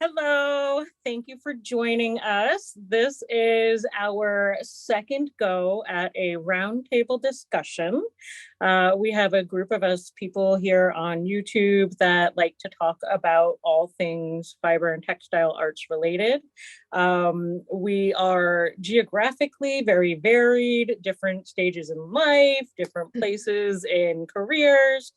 Hello, thank you for joining us. This is our second go at a roundtable discussion. We have a group of us people here on YouTube that like to talk about all things fiber and textile arts related. We are geographically very varied, different stages in life, different places in careers.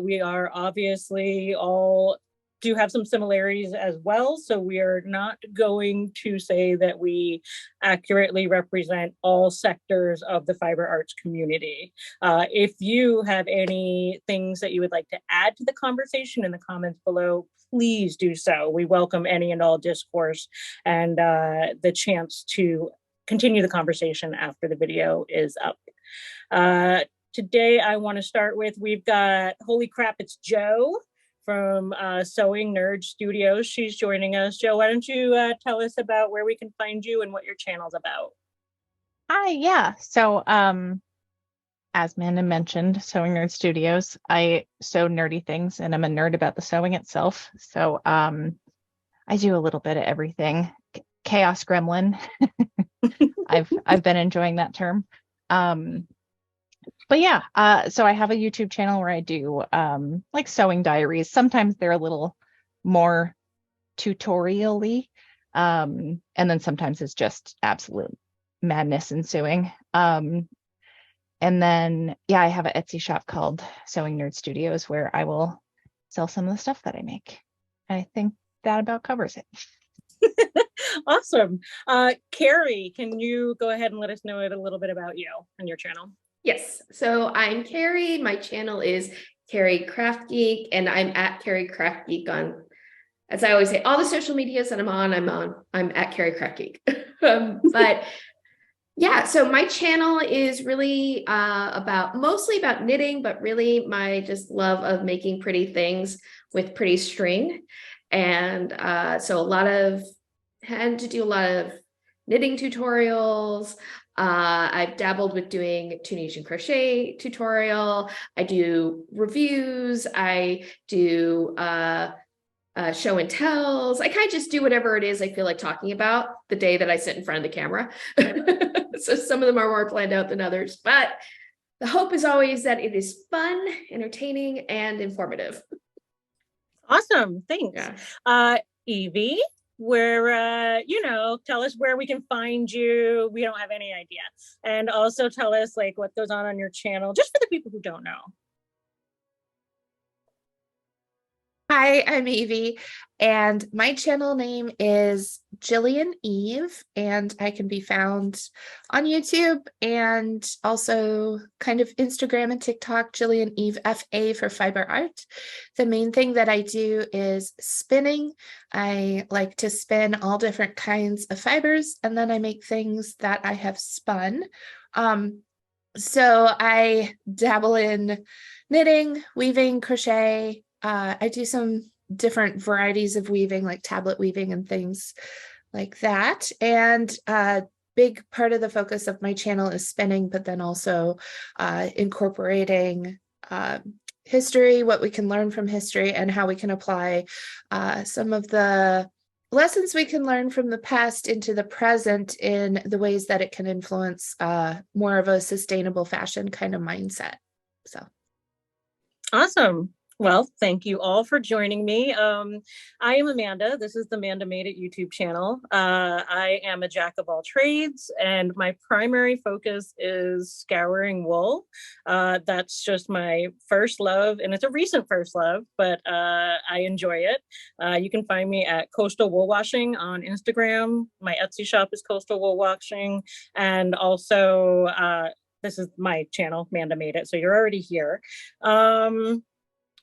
We are obviously all do have some similarities as well. So we are not going to say that we accurately represent all sectors of the fiber arts community. If you have any things that you would like to add to the conversation in the comments below, please do so. We welcome any and all discourse and the chance to continue the conversation after the video is up. Today, I want to start with, we've got, holy crap, it's Jo from Sewing Nerd Studios. She's joining us. Jo, why don't you tell us about where we can find you and what your channel's about? Hi, yeah. So, as Manda mentioned, Sewing Nerd Studios, I sew nerdy things and I'm a nerd about the sewing itself. So, I do a little bit of everything. Chaos Gremlin. I've been enjoying that term. But yeah, so I have a YouTube channel where I do like sewing diaries. Sometimes they're a little more tutorial-y, and then sometimes it's just absolute madness ensuing. And then yeah, I have an Etsy shop called Sewing Nerd Studios where I will sell some of the stuff that I make. I think that about covers it. Awesome. Carrie, can you go ahead and let us know a little bit about you and your channel? Yes, so I'm Carrie. My channel is Carrie Craft Geek, and I'm at Carrie Craft Geek on, as I always say, all the social medias that I'm at Carrie Craft Geek. But yeah, so my channel is really mostly about knitting, but really my just love of making pretty things with pretty string. And so tend to do a lot of knitting tutorials. I've dabbled with doing Tunisian crochet tutorial. I do reviews. I do show and tells. I kind of just do whatever it is I feel like talking about the day that I sit in front of the camera. So some of them are more planned out than others, but the hope is always that it is fun, entertaining, and informative. Awesome, thanks. Yeah. Evie, where tell us where we can find you. We don't have any idea. And also tell us like what goes on your channel, just for the people who don't know. Hi, I'm Evie, and my channel name is Jillian Eve, and I can be found on YouTube and also kind of Instagram and TikTok, Jillian Eve FA for fiber art. The main thing that I do is spinning. I like to spin all different kinds of fibers, and then I make things that I have spun. So I dabble in knitting, weaving, crochet. I do some different varieties of weaving, like tablet weaving and things like that. And a big part of the focus of my channel is spinning, but then also incorporating history, what we can learn from history, and how we can apply some of the lessons we can learn from the past into the present in the ways that it can influence more of a sustainable fashion kind of mindset. So awesome. Well, thank you all for joining me. I am Amanda. This is the MandaMadeIt YouTube channel. I am a jack of all trades, and my primary focus is scouring wool. That's just my first love, and it's a recent first love, but I enjoy it. You can find me at Coastal Wool Washing on Instagram. My Etsy shop is Coastal Wool Washing, and also this is my channel, MandaMadeIt. So you're already here.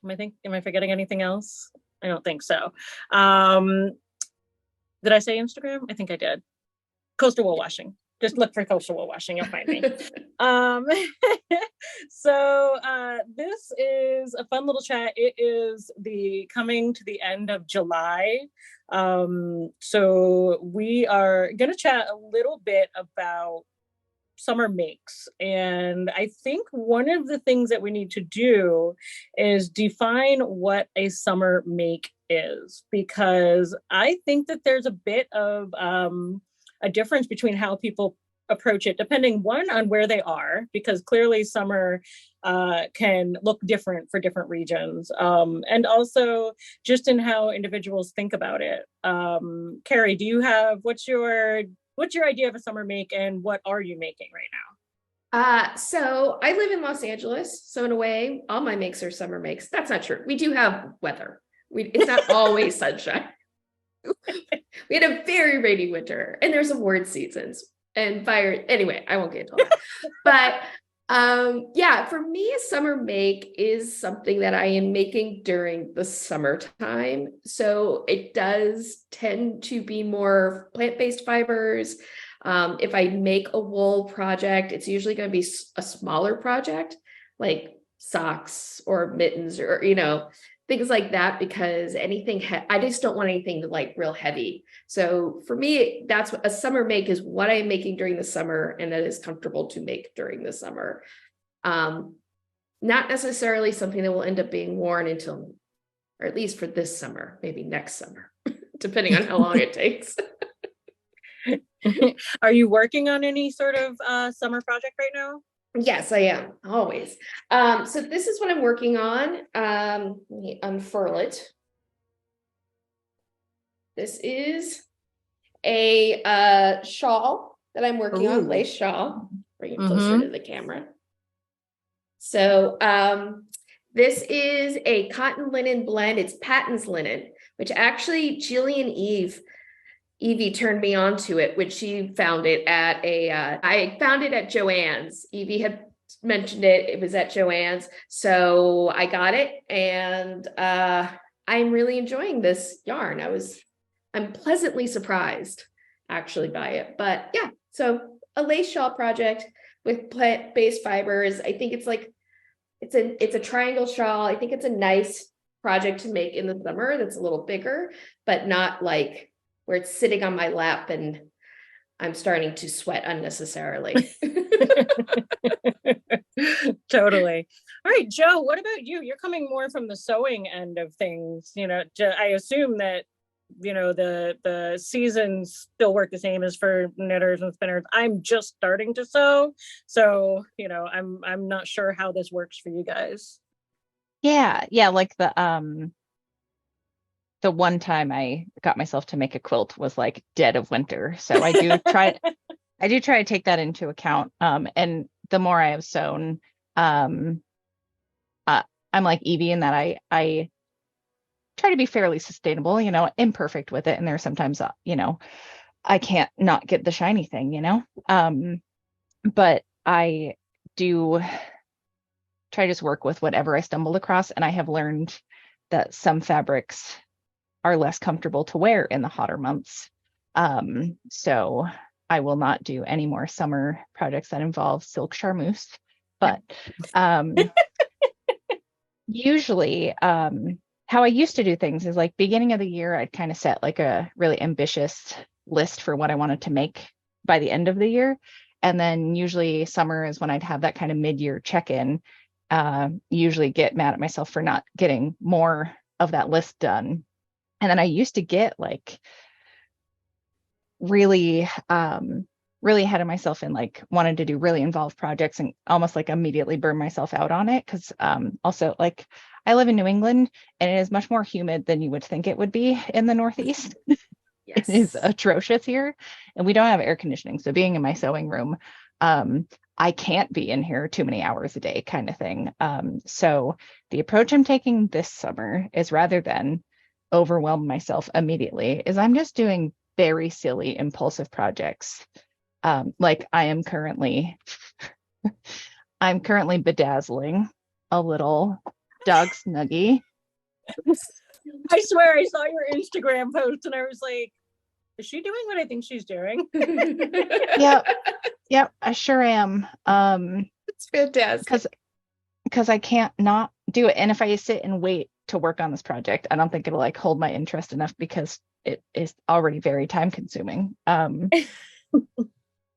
Am I forgetting anything else? I don't think so. Did I say Instagram? I think I did. Coastal Wool Washing. Just look for Coastal Wool Washing, you'll find me. So this is a fun little chat. It is coming to the end of July. So we are gonna chat a little bit about summer makes. And I think one of the things that we need to do is define what a summer make is, because I think that there's a bit of a difference between how people approach it, depending one on where they are, because clearly summer can look different for different regions, and also just in how individuals think about it. Carrie, do you have, what's your idea of a summer make, and what are you making right now? So I live in Los Angeles, so in a way, all my makes are summer makes. That's not true. We do have weather. It's not always sunshine. We had a very rainy winter, and there's award seasons and fire. Anyway, I won't get into all that. But yeah, for me, a summer make is something that I am making during the summertime. So it does tend to be more plant-based fibers. If I make a wool project, it's usually going to be a smaller project, like socks or mittens, or, you know, things like that, because anything, I just don't want anything like real heavy. So for me, that's what a summer make is, what I'm making during the summer, and that is comfortable to make during the summer. Not necessarily something that will end up being worn until, or at least for this summer, maybe next summer, depending on how long it takes. Are you working on any sort of summer project right now? Yes, I am, always. So this is what I'm working on. Let me unfurl it. This is a shawl that I'm working on, lace shawl. Bring it closer to the camera. So this is a cotton linen blend. It's Patton's linen, which actually Jillian Evie turned me on to it when she found it at I found it at Joann's. Evie had mentioned it. It was at Joann's. So I got it, and I'm really enjoying this yarn. I'm pleasantly surprised actually by it. But yeah, so a lace shawl project with plant-based fibers. I think it's like, it's a triangle shawl. I think it's a nice project to make in the summer that's a little bigger, but not like where it's sitting on my lap and I'm starting to sweat unnecessarily. Totally. All right, Joe, what about you? You're coming more from the sewing end of things. You know, I assume that, you know, the seasons still work the same as for knitters and spinners. I'm just starting to sew, so, you know, I'm not sure how this works for you guys. Yeah, like the one time I got myself to make a quilt was like dead of winter. So I do try to take that into account. And the more I have sewn, I'm like Evie in that I try to be fairly sustainable, you know, imperfect with it. And there's sometimes, you know, I can't not get the shiny thing, you know, but I do try to just work with whatever I stumble across. And I have learned that some fabrics are less comfortable to wear in the hotter months. So I will not do any more summer projects that involve silk charmeuse, but usually how I used to do things is like beginning of the year, I'd kind of set like a really ambitious list for what I wanted to make by the end of the year. And then usually summer is when I'd have that kind of mid-year check-in, usually get mad at myself for not getting more of that list done. And then I used to get like really ahead of myself and like wanted to do really involved projects and almost like immediately burn myself out on it. Cause also like I live in New England and it is much more humid than you would think it would be in the Northeast. Yes. It is atrocious here and we don't have air conditioning. So being in my sewing room, I can't be in here too many hours a day kind of thing. So the approach I'm taking this summer is, rather than overwhelm myself immediately, is I'm just doing very silly impulsive projects. Like I'm currently bedazzling a little dog snuggie. I swear I saw your Instagram post and I was like, is she doing what I think she's doing? Yep, I sure am. It's fantastic. Because I can't not do it. And if I sit and wait to work on this project, I don't think it'll like hold my interest enough because it is already very time consuming.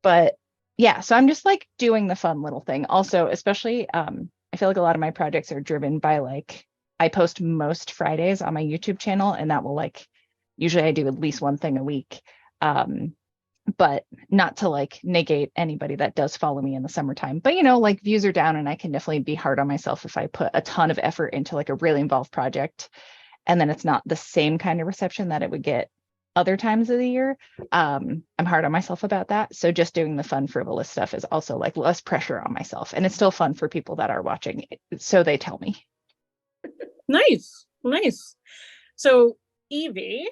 But yeah, so I'm just like doing the fun little thing. Also, especially I feel like a lot of my projects are driven by like I post most Fridays on my YouTube channel, and that will like, usually I do at least one thing a week. But not to like negate anybody that does follow me in the summertime. But, you know, like views are down, and I can definitely be hard on myself if I put a ton of effort into like a really involved project and then it's not the same kind of reception that it would get other times of the year. I'm hard on myself about that. So just doing the fun, frivolous stuff is also like less pressure on myself. And it's still fun for people that are watching. So they tell me. Nice. So Evie,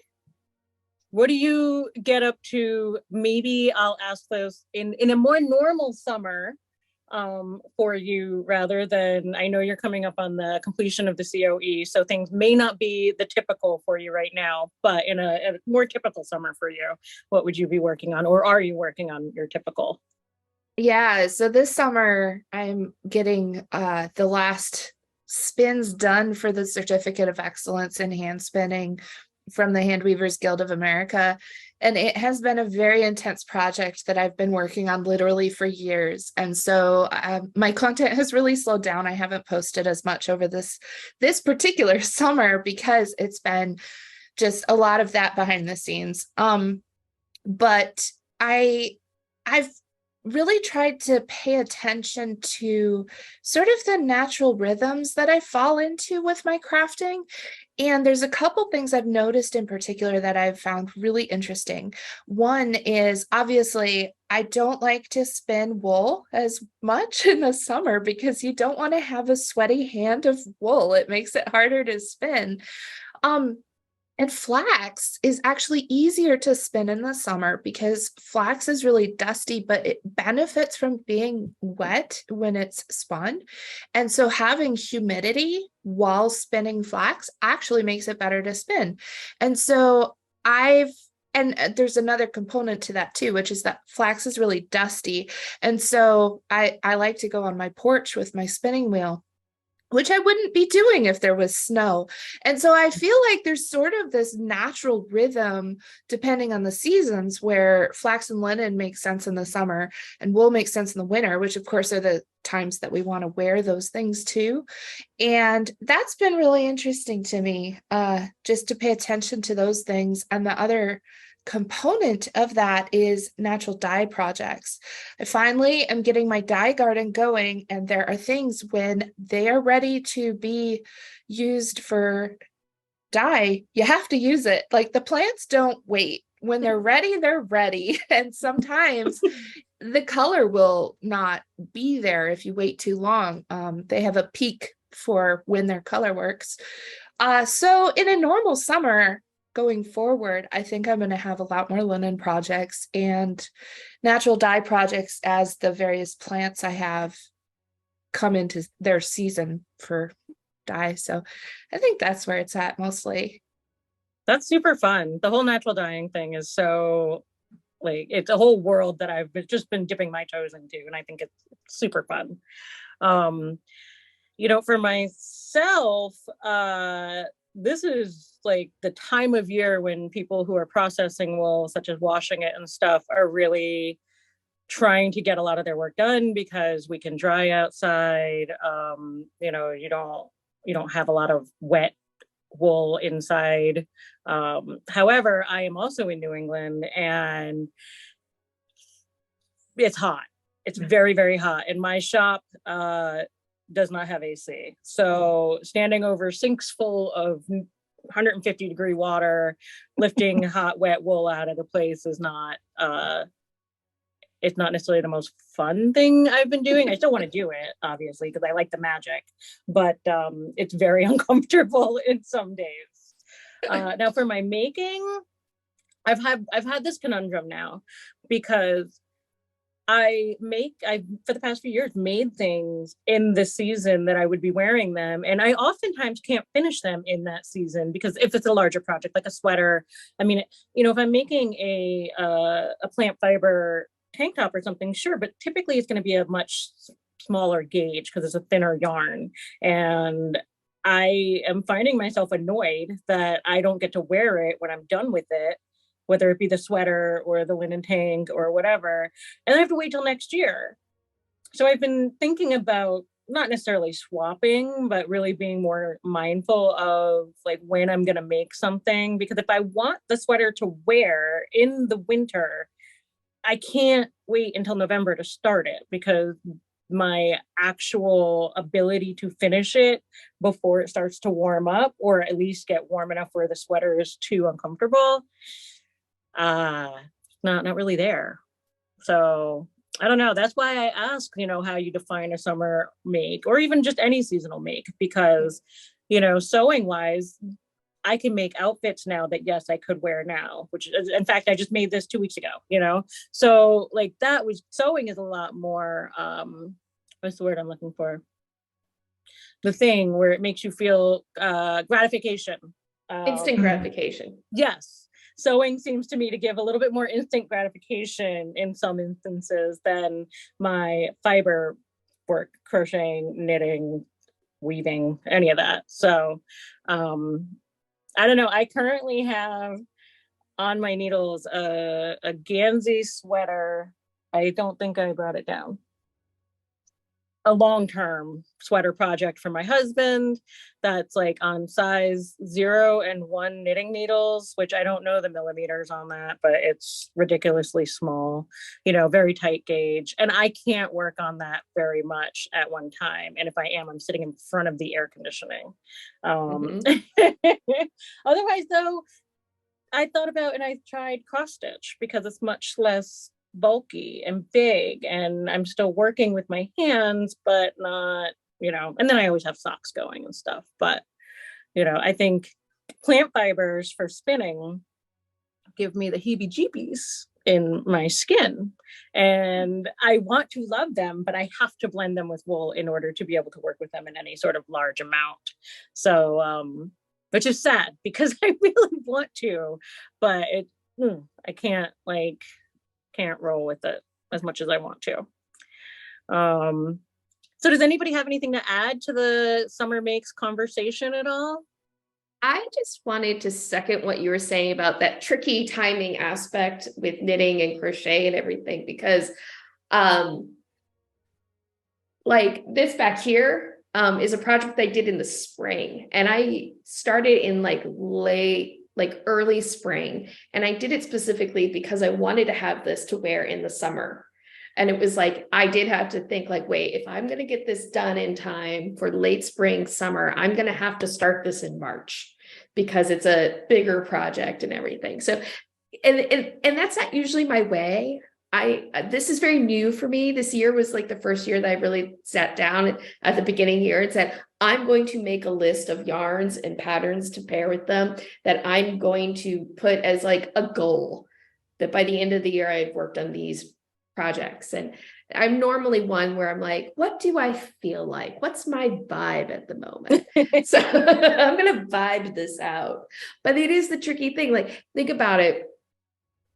what do you get up to? Maybe I'll ask this in a more normal summer for you, rather than, I know you're coming up on the completion of the COE, so things may not be the typical for you right now, but in a more typical summer for you, what would you be working on, or are you working on your typical? Yeah, so this summer I'm getting the last spins done for the Certificate of Excellence in Hand Spinning from the Hand Weavers Guild of America. And it has been a very intense project that I've been working on literally for years. And so my content has really slowed down. I haven't posted as much over this particular summer because it's been just a lot of that behind the scenes. But I've really tried to pay attention to sort of the natural rhythms that I fall into with my crafting. And there's a couple things I've noticed in particular that I've found really interesting. One is, obviously, I don't like to spin wool as much in the summer because you don't want to have a sweaty hand of wool. It makes it harder to spin. And flax is actually easier to spin in the summer because flax is really dusty, but it benefits from being wet when it's spun. And so having humidity while spinning flax actually makes it better to spin. And so and there's another component to that too, which is that flax is really dusty. And so I like to go on my porch with my spinning wheel, which I wouldn't be doing if there was snow. And so I feel like there's sort of this natural rhythm, depending on the seasons, where flax and linen make sense in the summer and wool makes sense in the winter, which of course are the times that we want to wear those things too. And that's been really interesting to me, just to pay attention to those things. And the other component of that is natural dye projects. I finally am getting my dye garden going, and there are things when they are ready to be used for dye, you have to use it. Like the plants don't wait. When they're ready, they're ready. And sometimes the color will not be there if you wait too long. They have a peak for when their color works. So in a normal summer, going forward, I think I'm going to have a lot more linen projects and natural dye projects as the various plants I have come into their season for dye. So I think that's where it's at mostly. That's super fun. The whole natural dyeing thing is so, like, it's a whole world that I've just been dipping my toes into, and I think it's super fun. For myself, this is like the time of year when people who are processing wool, such as washing it and stuff, are really trying to get a lot of their work done because we can dry outside. You don't have a lot of wet wool inside. However, I am also in New England, and it's hot. It's very, very hot. And my shop does not have AC. So standing over sinks full of 150-degree water, lifting hot, wet wool out of the place is not, it's not necessarily the most fun thing I've been doing. I still want to do it, obviously, because I like the magic, but it's very uncomfortable in some days. Now for my making, I've had this conundrum now because I've for the past few years made things in the season that I would be wearing them, and I oftentimes can't finish them in that season because if it's a larger project like a sweater, I mean, if I'm making a plant fiber tank top or something, sure, but typically it's going to be a much smaller gauge because it's a thinner yarn, and I am finding myself annoyed that I don't get to wear it when I'm done with it, whether it be the sweater or the linen tank or whatever, and I have to wait till next year. So I've been thinking about not necessarily swapping, but really being more mindful of like when I'm going to make something. Because if I want the sweater to wear in the winter, I can't wait until November to start it, because my actual ability to finish it before it starts to warm up, or at least get warm enough where the sweater is too uncomfortable, uh not really there. So I don't know. That's why I ask, how you define a summer make, or even just any seasonal make, because, sewing wise, I can make outfits now that, yes, I could wear now, which is, in fact, I just made this 2 weeks ago. So like that was, sewing is a lot more, what's the word I'm looking for? The thing where it makes you feel gratification. Instant gratification. Yes. Sewing seems to me to give a little bit more instant gratification in some instances than my fiber work, crocheting, knitting, weaving, any of that. So I don't know. I currently have on my needles a Gansey sweater. I don't think I brought it down. A long-term sweater project for my husband that's like on size 0 and 1 knitting needles, which I don't know the millimeters on that, but it's ridiculously small, very tight gauge. And I can't work on that very much at one time. And if I am, I'm sitting in front of the air conditioning. Otherwise though, I thought about, and I tried cross stitch because it's much less bulky and big, and I'm still working with my hands, but not, and then I always have socks going and stuff. But, I think plant fibers for spinning give me the heebie-jeebies in my skin, and I want to love them, but I have to blend them with wool in order to be able to work with them in any sort of large amount. So, which is sad because I really want to, but I can't roll with it as much as I want to. So does anybody have anything to add to the summer makes conversation at all? I just wanted to second what you were saying about that tricky timing aspect with knitting and crochet and everything, because like this back here is a project I did in the spring, and I started in early spring, and I did it specifically because I wanted to have this to wear in the summer. And it was like, I did have to think like, wait, if I'm going to get this done in time for late spring, summer, I'm going to have to start this in March because it's a bigger project and everything. So, and that's not usually my way. This is very new for me. This year was like the first year that I really sat down at the beginning here and said, I'm going to make a list of yarns and patterns to pair with them that I'm going to put as like a goal that by the end of the year, I've worked on these projects. And I'm normally one where I'm like, what do I feel like? What's my vibe at the moment? So I'm going to vibe this out. But it is the tricky thing. Like, think about it.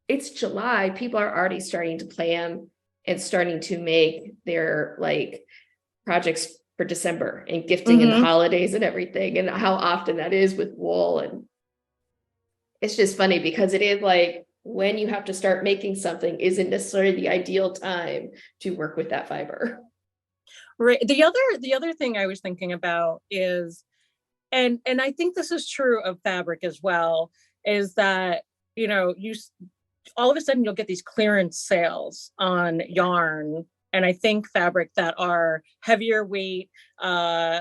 It's July. People are already starting to plan and starting to make their like projects for December and gifting and holidays and everything, and how often that is with wool. And it's just funny because it is like when you have to start making something isn't necessarily the ideal time to work with that fiber. Right. The other thing I was thinking about is, and I think this is true of fabric as well, is that, all of a sudden you'll get these clearance sales on yarn, and I think fabric that are heavier weight,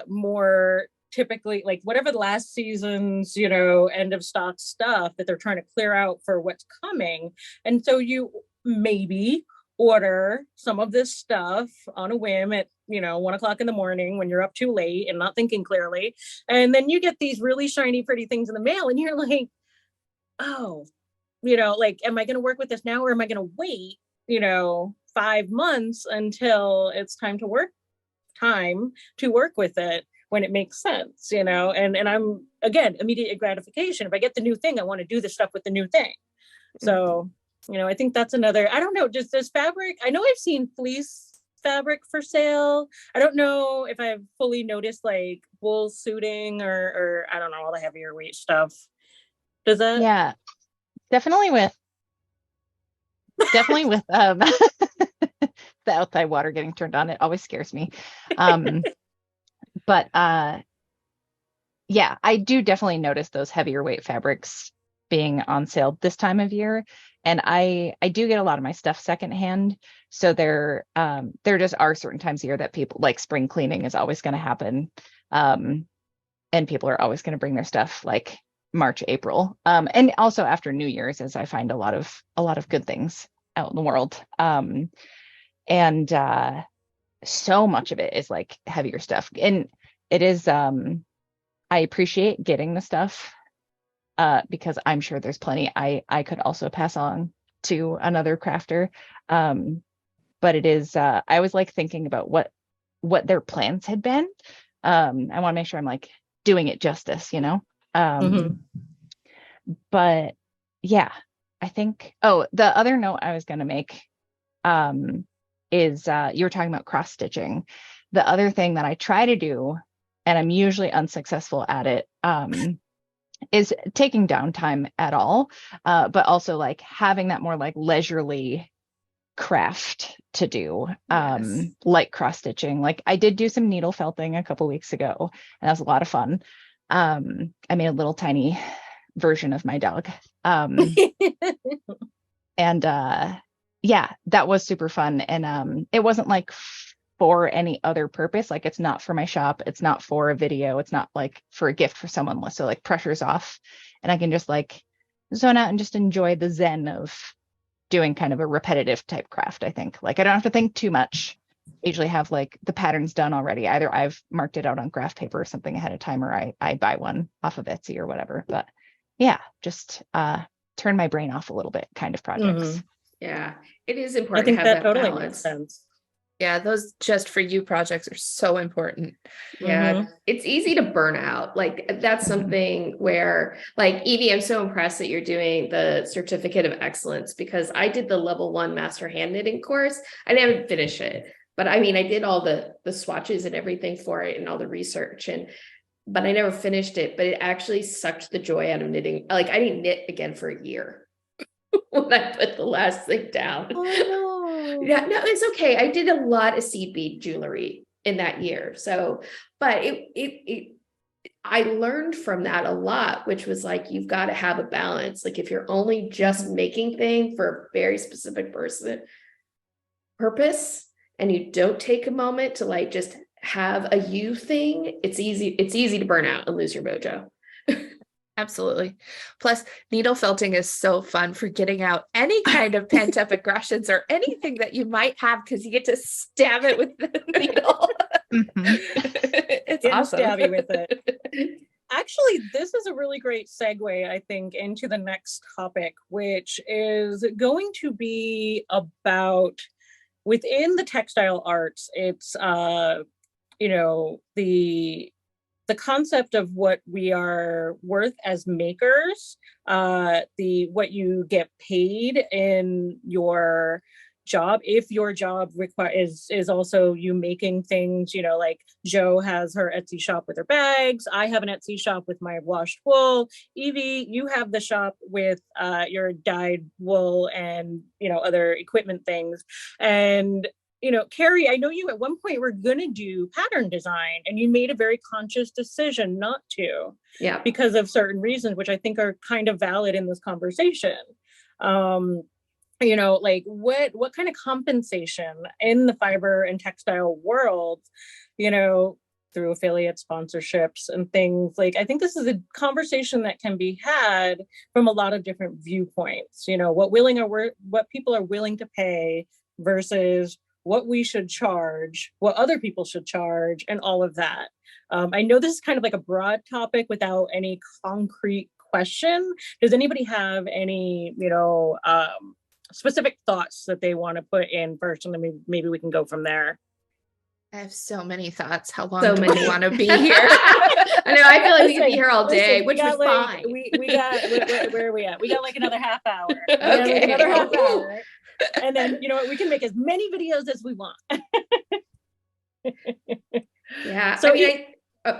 more typically like whatever the last season's, end of stock stuff that they're trying to clear out for what's coming. And so you maybe order some of this stuff on a whim at 1:00 in the morning when you're up too late and not thinking clearly, and then you get these really shiny pretty things in the mail, and you're like, oh, like, am I going to work with this now, or am I going to wait 5 months until it's time to work with it when it makes sense, and I'm, again, immediate gratification. If I get the new thing, I want to do the stuff with the new thing. So, I think that's another, I don't know, just this fabric. I know I've seen fleece fabric for sale. I don't know if I've fully noticed like wool suiting or I don't know, all the heavier weight stuff. Does that? Yeah, definitely with the outside water getting turned on. It always scares me. But yeah, I do definitely notice those heavier weight fabrics being on sale this time of year. And I do get a lot of my stuff secondhand. So there just are certain times of year that people, like spring cleaning is always going to happen. And people are always going to bring their stuff like March, April. And also after New Year's, as I find a lot of good things out in the world. And so much of it is like heavier stuff. And it is, I appreciate getting the stuff because I'm sure there's plenty I could also pass on to another crafter. But it is, I was like thinking about what their plans had been. I want to make sure I'm like doing it justice, you know? But yeah, I think, the other note I was going to make is you were talking about cross stitching. The other thing that I try to do, and I'm usually unsuccessful at it, is taking downtime at all, but also like having that more like leisurely craft to do, like cross stitching. Like I did do some needle felting a couple weeks ago, and that was a lot of fun. I made a little tiny version of my dog. And yeah, that was super fun. And it wasn't like for any other purpose. Like it's not for my shop. It's not for a video. It's not like for a gift for someone. So like pressure's off and I can just like zone out and just enjoy the zen of doing kind of a repetitive type craft. I think like I don't have to think too much. I usually have like the patterns done already. Either I've marked it out on graph paper or something ahead of time, or I buy one off of Etsy or whatever. But yeah, just turn my brain off a little bit kind of projects. Yeah, it is I important think to have that totally balance. makes sense. Yeah, those just for you projects are so important. Yeah, it's easy to burn out. Like that's something where like Evie, I'm so impressed that you're doing the certificate of excellence because I did the level 1 master hand knitting course. I didn't finish it, but I mean, I did all the swatches and everything for it and all the research but I never finished it, but it actually sucked the joy out of knitting. Like I didn't knit again for a year when I put the last thing down. Oh no. Yeah, no, it's okay. I did a lot of seed bead jewelry in that year. So, but I learned from that a lot, which was like, you've got to have a balance. Like if you're only just making things for a very specific purpose, and you don't take a moment to like just have a you thing, it's easy to burn out and lose your mojo. Absolutely. Plus, needle felting is so fun for getting out any kind of pent up aggressions or anything that you might have because you get to stab it with the needle. It's Getting awesome. stabby with it. Actually, this is a really great segue, I think, into the next topic, which is going to be about within the textile arts. It's the concept of what we are worth as makers, what you get paid in your job, if your job is also you making things, like Jo has her Etsy shop with her bags. I have an Etsy shop with my washed wool. Evie, you have the shop with your dyed wool and, other equipment things. And Carrie, I know you at one point were going to do pattern design and you made a very conscious decision not to, because of certain reasons, which I think are kind of valid in this conversation. Like what kind of compensation in the fiber and textile world, through affiliate sponsorships and things like, I think this is a conversation that can be had from a lot of different viewpoints, what people are willing to pay versus what we should charge, what other people should charge, and all of that. I know this is kind of like a broad topic without any concrete question. Does anybody have any, specific thoughts that they want to put in first? And then maybe we can go from there. I have so many thoughts. How long do we want to be here? I know. I feel like we could be here all day, which was fine. We got, where are we at? We got like another half hour. Okay. Another half hour. And then, we can make as many videos as we want. Yeah. So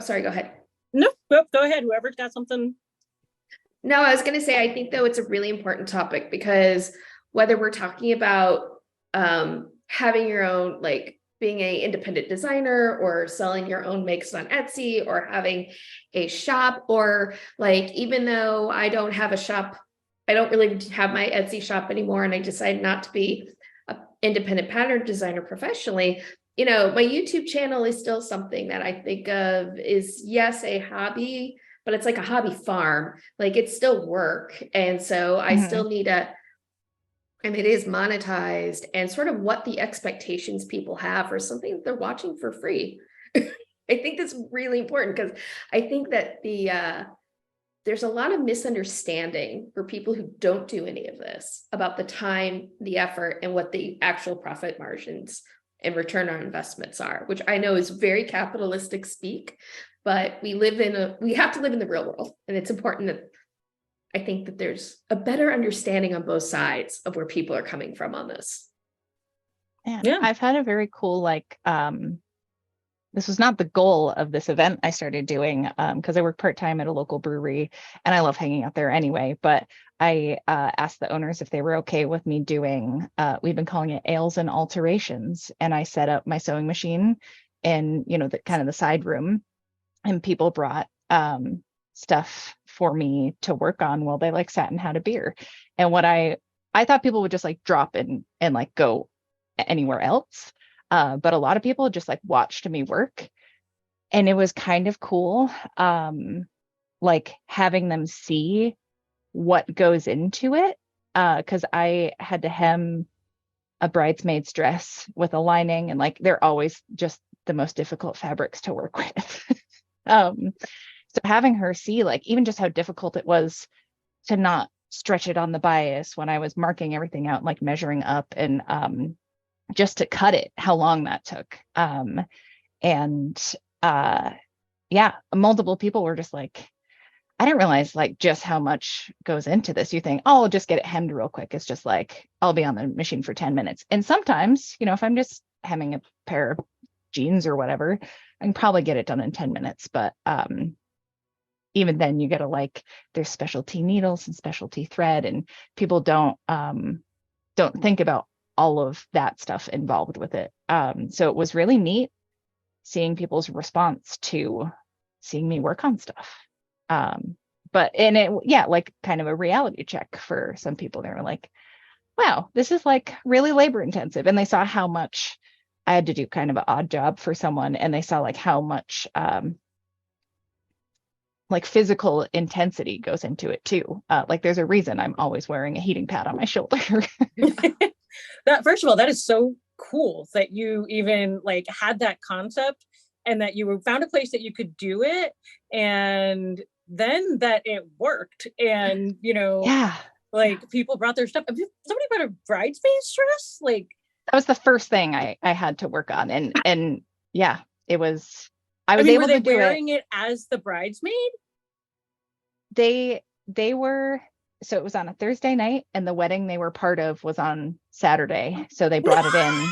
sorry, go ahead. No, go ahead. Whoever's got something. No, I was going to say, I think though it's a really important topic because whether we're talking about having your own, like being a independent designer or selling your own makes on Etsy or having a shop, or like, even though I don't have a shop, I don't really have my Etsy shop anymore, and I decided not to be an independent pattern designer professionally, you know, my YouTube channel is still something that I think of is, yes, a hobby, but it's like a hobby farm. Like, it's still work. And so I still need a, and it is monetized, and sort of what the expectations people have for something that they're watching for free. I think that's really important, because I think that there's a lot of misunderstanding for people who don't do any of this about the time, the effort, and what the actual profit margins and return on investments are, which I know is very capitalistic speak, but we have to live in the real world. And it's important that I think that there's a better understanding on both sides of where people are coming from on this. Yeah. I've had a very cool, like, this was not the goal of this event I started doing, because I work part-time at a local brewery and I love hanging out there anyway, but I asked the owners if they were okay with me doing, we've been calling it ales and alterations. And I set up my sewing machine in, you know, the kind of the side room, and people brought stuff for me to work on while they like sat and had a beer. And what I thought people would just like drop in and like go anywhere else. But a lot of people just like watched me work, and it was kind of cool. Like having them see what goes into it. Cause I had to hem a bridesmaid's dress with a lining, and like, they're always just the most difficult fabrics to work with. So having her see like even just how difficult it was to not stretch it on the bias when I was marking everything out, like measuring up, and just to cut it, how long that took. Yeah, multiple people were just like, I didn't realize like just how much goes into this. You think, oh, I'll just get it hemmed real quick. It's just like, I'll be on the machine for 10 minutes. And sometimes, you know, if I'm just hemming a pair of jeans or whatever, I can probably get it done in 10 minutes. But even then you gotta like, there's specialty needles and specialty thread, and people don't think about all of that stuff involved with it. So it was really neat seeing people's response to seeing me work on stuff. Like kind of a reality check for some people. They were like, wow, this is like really labor intensive. And they saw how much I had to do kind of an odd job for someone. And they saw like how much like physical intensity goes into it too. Like there's a reason I'm always wearing a heating pad on my shoulder. That, first of all, that is so cool that you even like had that concept, and that you found a place that you could do it, and then that it worked. And, you know, like people brought their stuff. Somebody brought a bridesmaid's dress. Like, that was the first thing I had to work on. And yeah, it was, I was able to do it. Wearing it as the bridesmaid? They were, so it was on a Thursday night, and the wedding they were part of was on Saturday. So they brought it in.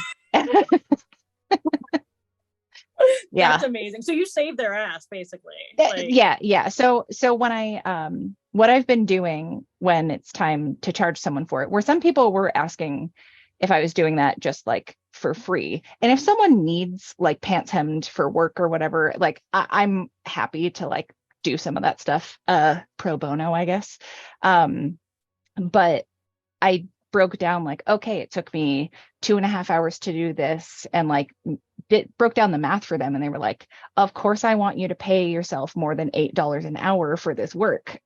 Yeah. That's amazing. So you saved their ass basically. Yeah. So when I, what I've been doing when it's time to charge someone for it, where some people were asking if I was doing that just like for free. And if someone needs like pants hemmed for work or whatever, like I'm happy to like do some of that stuff, pro bono, I guess. But I broke down like, okay, it took me 2.5 hours to do this, and like broke down the math for them. And they were like, of course I want you to pay yourself more than $8 an hour for this work.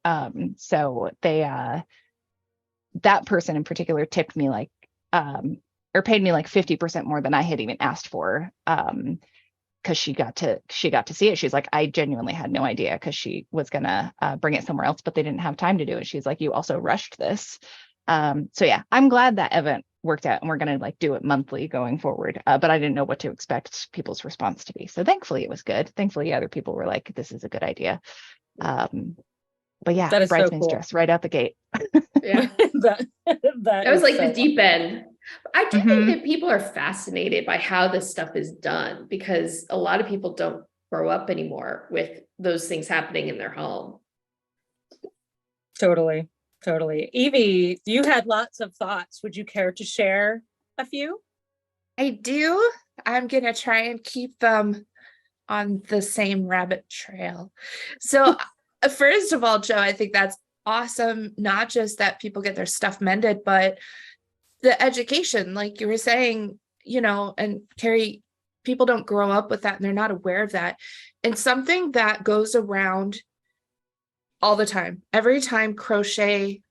So they, that person in particular tipped me like, or paid me like 50% more than I had even asked for. Cause she got to see it. She's like, I genuinely had no idea, cause she was gonna bring it somewhere else, but they didn't have time to do it. She's like, you also rushed this. So yeah, I'm glad that event worked out, and we're going to like do it monthly going forward. But I didn't know what to expect people's response to be. So thankfully it was good. Thankfully other people were like, this is a good idea. But yeah, that is bridesmaid's so cool. Dress right out the gate. Yeah. that was like so the deep end. I do think that people are fascinated by how this stuff is done, because a lot of people don't grow up anymore with those things happening in their home. Totally. Evie, you had lots of thoughts. Would you care to share a few? I do. I'm going to try and keep them on the same rabbit trail. So, first of all, Joe, I think that's awesome. Not just that people get their stuff mended, but the education, like you were saying, and Carrie, people don't grow up with that and they're not aware of that. And something that goes around all the time, every time crochet,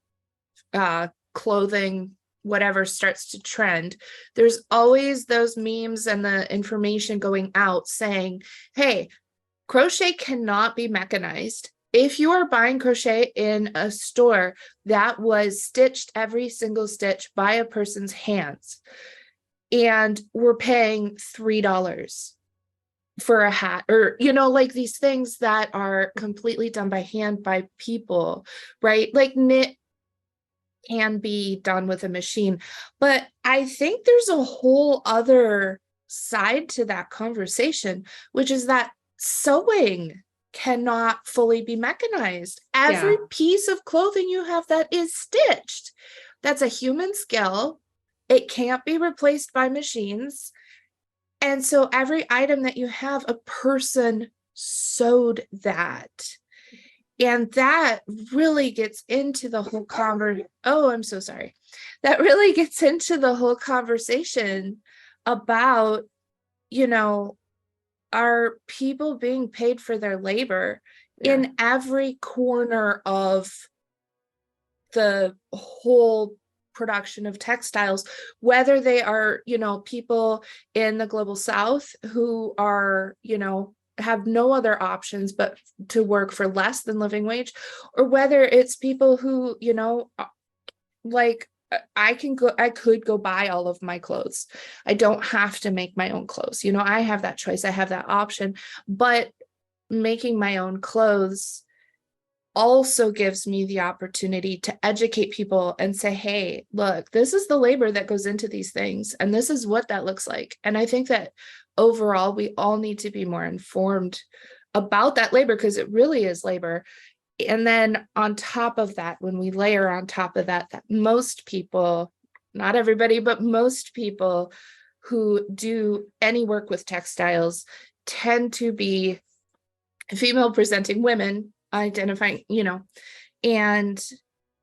clothing, whatever starts to trend, there's always those memes and the information going out saying, hey, crochet cannot be mechanized. If you are buying crochet in a store that was stitched every single stitch by a person's hands, and we're paying $3 for a hat, or, like these things that are completely done by hand by people, right? Like knit can be done with a machine. But I think there's a whole other side to that conversation, which is that sewing cannot fully be mechanized. Every piece of clothing you have that is stitched, that's a human skill. It can't be replaced by machines. And so every item that you have, a person sewed that. And that really gets into the whole Oh, I'm so sorry. That really gets into the whole conversation about, are people being paid for their labor in every corner of the whole production of textiles, whether they are, people in the global South who are, have no other options but to work for less than living wage, or whether it's people who, like I could go buy all of my clothes. I don't have to make my own clothes. I have that choice. I have that option, but making my own clothes also gives me the opportunity to educate people and say, hey, look, this is the labor that goes into these things, and this is what that looks like. And I think that overall, we all need to be more informed about that labor, because it really is labor. And then on top of that, when we layer on top of that, that most people, not everybody, but most people who do any work with textiles tend to be female presenting women, identifying, and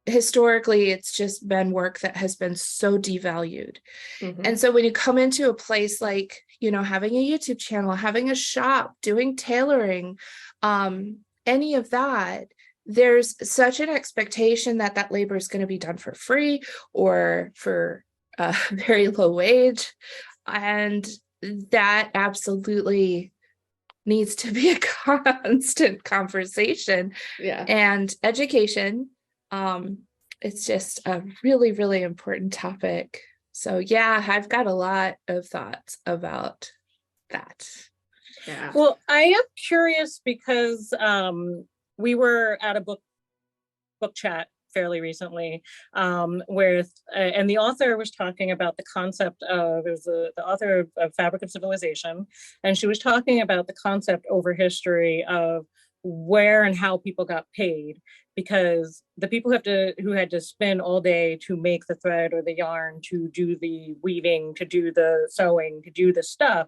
historically it's just been work that has been so devalued. And so when you come into a place like, having a YouTube channel, having a shop, doing tailoring, any of that, there's such an expectation that that labor is going to be done for free or for a very low wage. And that absolutely needs to be a constant conversation and education. It's just a really, really important topic. So I've got a lot of thoughts about that. Yeah. Well, I am curious because we were at a book chat fairly recently with and the author was talking about the concept of, it was the author of Fabric of Civilization, and she was talking about the concept over history of where and how people got paid, because the people who had to spin all day to make the thread or the yarn, to do the weaving, to do the sewing, to do the stuff,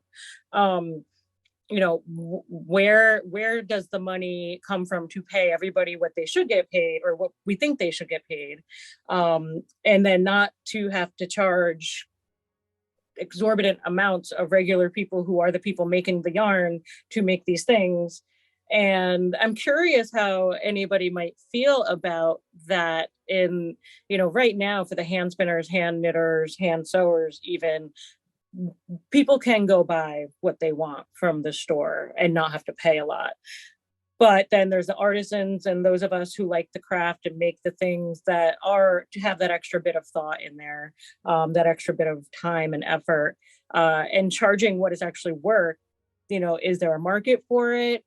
where does the money come from to pay everybody what they should get paid, or what we think they should get paid, and then not to have to charge exorbitant amounts of regular people who are the people making the yarn to make these things. And I'm curious how anybody might feel about that in, right now, for the hand spinners, hand knitters, hand sewers, even, people can go buy what they want from the store and not have to pay a lot. But then there's the artisans and those of us who like the craft and make the things that are to have that extra bit of thought in there, that extra bit of time and effort, and charging what is actually worth. Is there a market for it?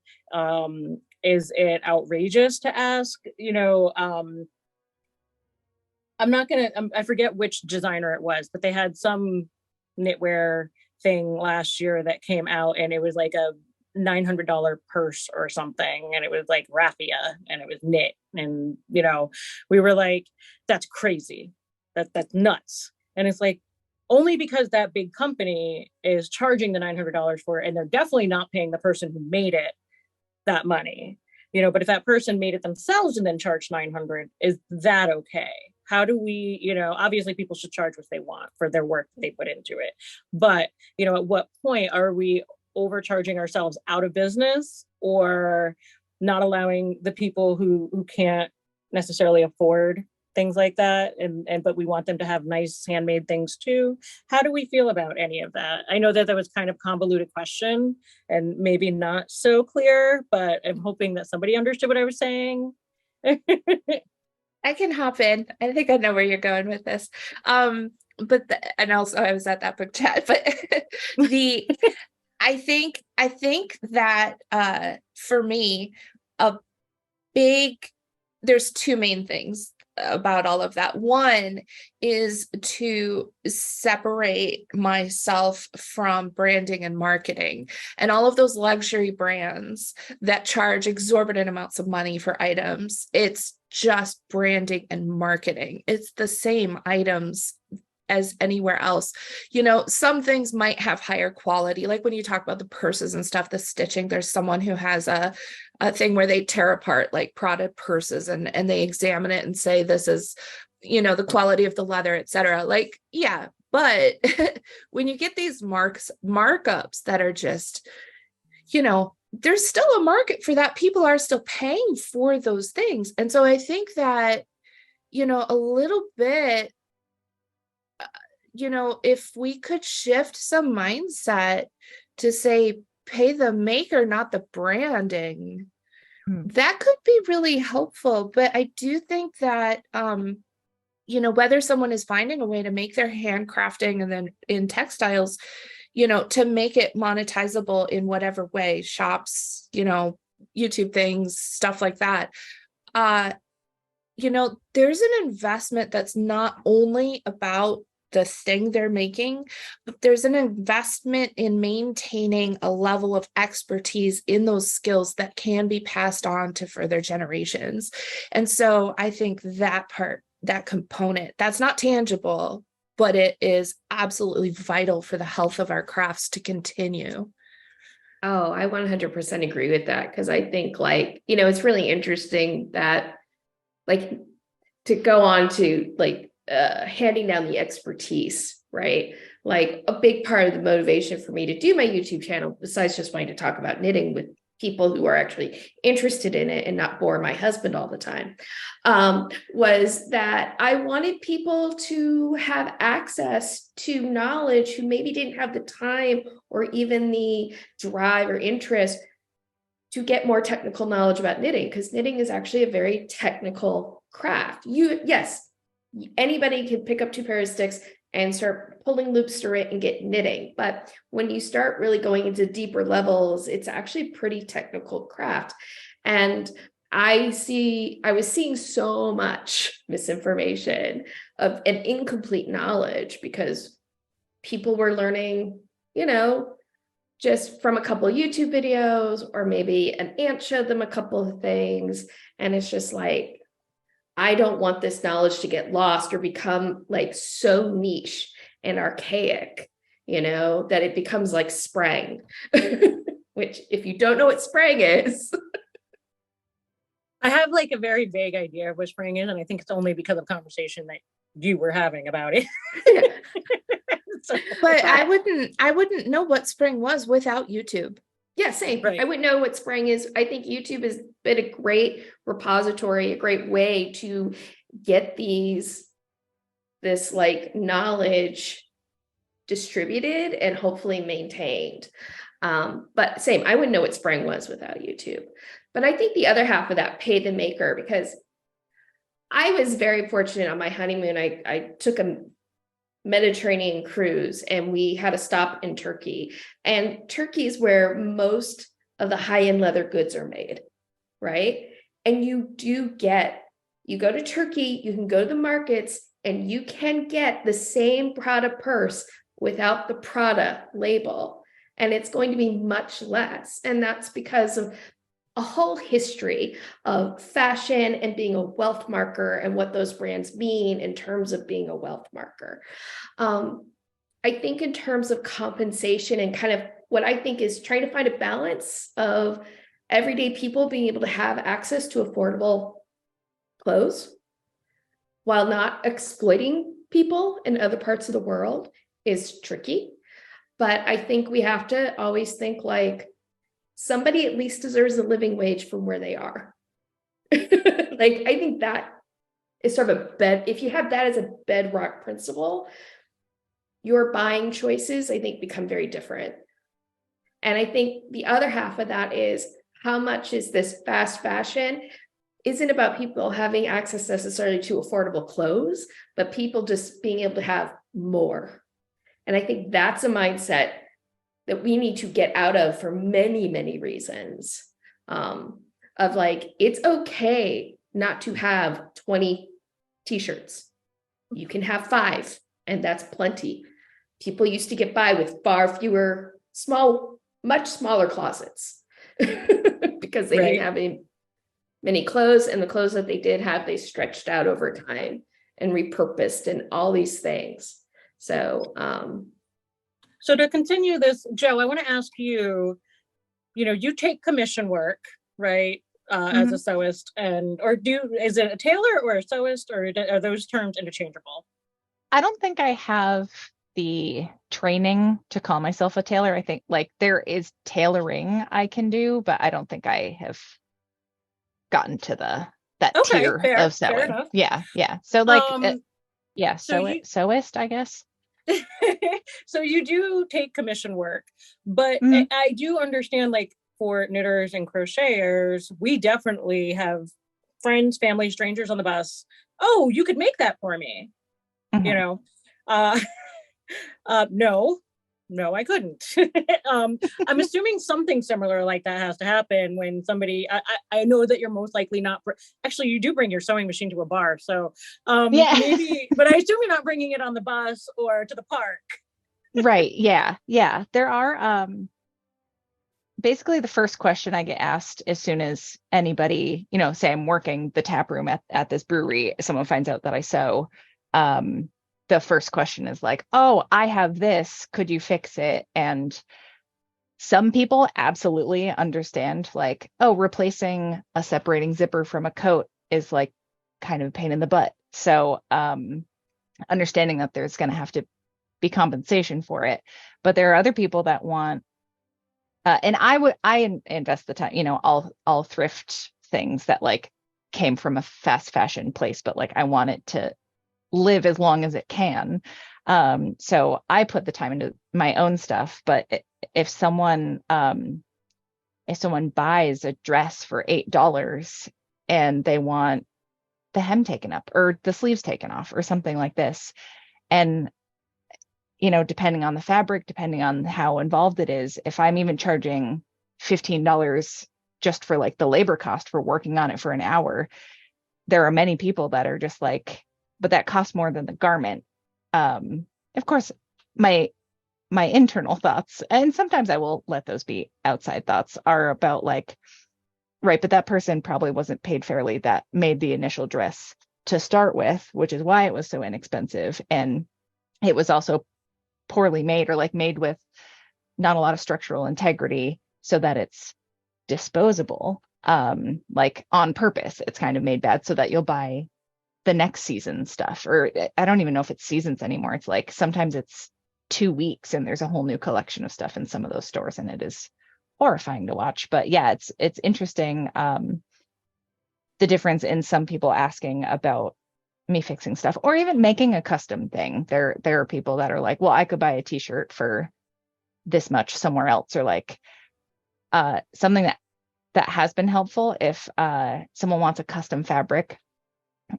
Is it outrageous to ask? I forget which designer it was, but they had some knitwear thing last year that came out, and it was like a $900 purse or something, and it was like raffia and it was knit, and we were like, that's crazy, that's nuts. And it's like, only because that big company is charging the $900 for it, and they're definitely not paying the person who made it that money. But if that person made it themselves and then charged 900, is that okay? How do we, obviously people should charge what they want for their work that they put into it. But, at what point are we overcharging ourselves out of business, or not allowing the people who can't necessarily afford things like that, but we want them to have nice handmade things too? How do we feel about any of that? I know that was kind of convoluted question and maybe not so clear, but I'm hoping that somebody understood what I was saying. I can hop in. I think I know where you're going with this. And also I was at that book chat, but I think that for me, there's two main things about all of that. One is to separate myself from branding and marketing and all of those luxury brands that charge exorbitant amounts of money for items. It's just branding and marketing. It's the same items as anywhere else. Some things might have higher quality, like when you talk about the purses and stuff, the stitching, there's someone who has a thing where they tear apart like Prada purses and they examine it and say, this is, the quality of the leather, etc. Like, yeah, but when you get these markups that are just, there's still a market for that. People are still paying for those things. And so I think that, a little bit, if we could shift some mindset to say, pay the maker, not the branding, that could be really helpful. But I do think that, whether someone is finding a way to make their handcrafting and then in textiles, to make it monetizable in whatever way, shops, YouTube things, stuff like that. There's an investment that's not only about the thing they're making, but there's an investment in maintaining a level of expertise in those skills that can be passed on to further generations. And so I think that part, that component, that's not tangible, but it is absolutely vital for the health of our crafts to continue. Oh, I 100% agree with that, because I think it's really interesting that to go on to handing down the expertise, right? Like a big part of the motivation for me to do my YouTube channel, besides just wanting to talk about knitting with people who are actually interested in it and not bore my husband all the time, was that I wanted people to have access to knowledge who maybe didn't have the time or even the drive or interest to get more technical knowledge about knitting, because knitting is actually a very technical craft. Yes, anybody can pick up two pairs of sticks and start pulling loops through it and get knitting. But when you start really going into deeper levels, it's actually pretty technical craft. And I was seeing so much misinformation and incomplete knowledge because people were learning, just from a couple of YouTube videos, or maybe an aunt showed them a couple of things. And it's just like, I don't want this knowledge to get lost or become so niche and archaic, that it becomes like sprang, which if you don't know what sprang is. I have a very vague idea of what sprang is, and I think it's only because of conversation that you were having about it. But I wouldn't know what spring was without YouTube. Yeah, same. Right. I wouldn't know what sprang is. I think YouTube has been a great repository, a great way to get this knowledge distributed and hopefully maintained. But same, I wouldn't know what sprang was without YouTube. But I think the other half of that, pay the maker, because I was very fortunate on my honeymoon. I took a Mediterranean cruise and we had a stop in Turkey, and Turkey is where most of the high-end leather goods are made, right? And you go to Turkey, you can go to the markets and you can get the same Prada purse without the Prada label, and it's going to be much less. And that's because of a whole history of fashion and being a wealth marker and what those brands mean in terms of being a wealth marker. I think in terms of compensation and kind of what I think is trying to find a balance of everyday people being able to have access to affordable clothes while not exploiting people in other parts of the world is tricky. But I think we have to always think like somebody at least deserves a living wage from where they are. Like, I think that is sort of a if you have that as a bedrock principle, your buying choices, I think, become very different. And I think the other half of that is how much is this fast fashion isn't about people having access necessarily to affordable clothes, but people just being able to have more. And I think that's a mindset that we need to get out of for many, many reasons. Of like, it's okay not to have 20 t-shirts. You can have 5, and that's plenty. People used to get by with far fewer much smaller closets because they didn't have many clothes, and the clothes that they did have, they stretched out over time and repurposed and all these things. So to continue this, Joe, I want to ask you, you take commission work, right? As a sewist, is it a tailor or a sewist, or are those terms interchangeable? I don't think I have the training to call myself a tailor. I think like there is tailoring I can do, but I don't think I have gotten to that tier of sewing. Yeah. So like, sewist, I guess. So you do take commission work, but I do understand, like, for knitters and crocheters, we definitely have friends, family, strangers on the bus. Oh, you could make that for me. No, I couldn't. I'm assuming something similar like that has to happen when somebody, I know that you're most likely not, actually you do bring your sewing machine to a bar. So maybe, but I assume you're not bringing it on the bus or to the park. Right. Yeah. There are, basically the first question I get asked as soon as anybody, say I'm working the tap room at this brewery, someone finds out that I sew, the first question is like, oh, I have this, could you fix it? And some people absolutely understand, like, oh, replacing a separating zipper from a coat is like kind of a pain in the butt. So understanding that there's going to have to be compensation for it. But there are other people that want, and I invest the time, I'll thrift things that like came from a fast fashion place, but like I want it to live as long as it can. So I put the time into my own stuff. But if someone buys a dress for $8 and they want the hem taken up or the sleeves taken off or something like this, and depending on the fabric, depending on how involved it is, if I'm even charging $15 just for like the labor cost for working on it for an hour, there are many people that are just like, but that costs more than the garment. Of course, my internal thoughts, and sometimes I will let those be outside thoughts, are about like, right, but that person probably wasn't paid fairly that made the initial dress to start with, which is why it was so inexpensive. And it was also poorly made, or like made with not a lot of structural integrity so that it's disposable, like on purpose. It's kind of made bad so that you'll buy the next season stuff, or I don't even know if it's seasons anymore. It's like sometimes it's 2 weeks and there's a whole new collection of stuff in some of those stores, and it is horrifying to watch. But yeah, it's interesting, the difference in some people asking about me fixing stuff or even making a custom thing. There are people that are like, well, I could buy a t-shirt for this much somewhere else, or like something that has been helpful. If someone wants a custom fabric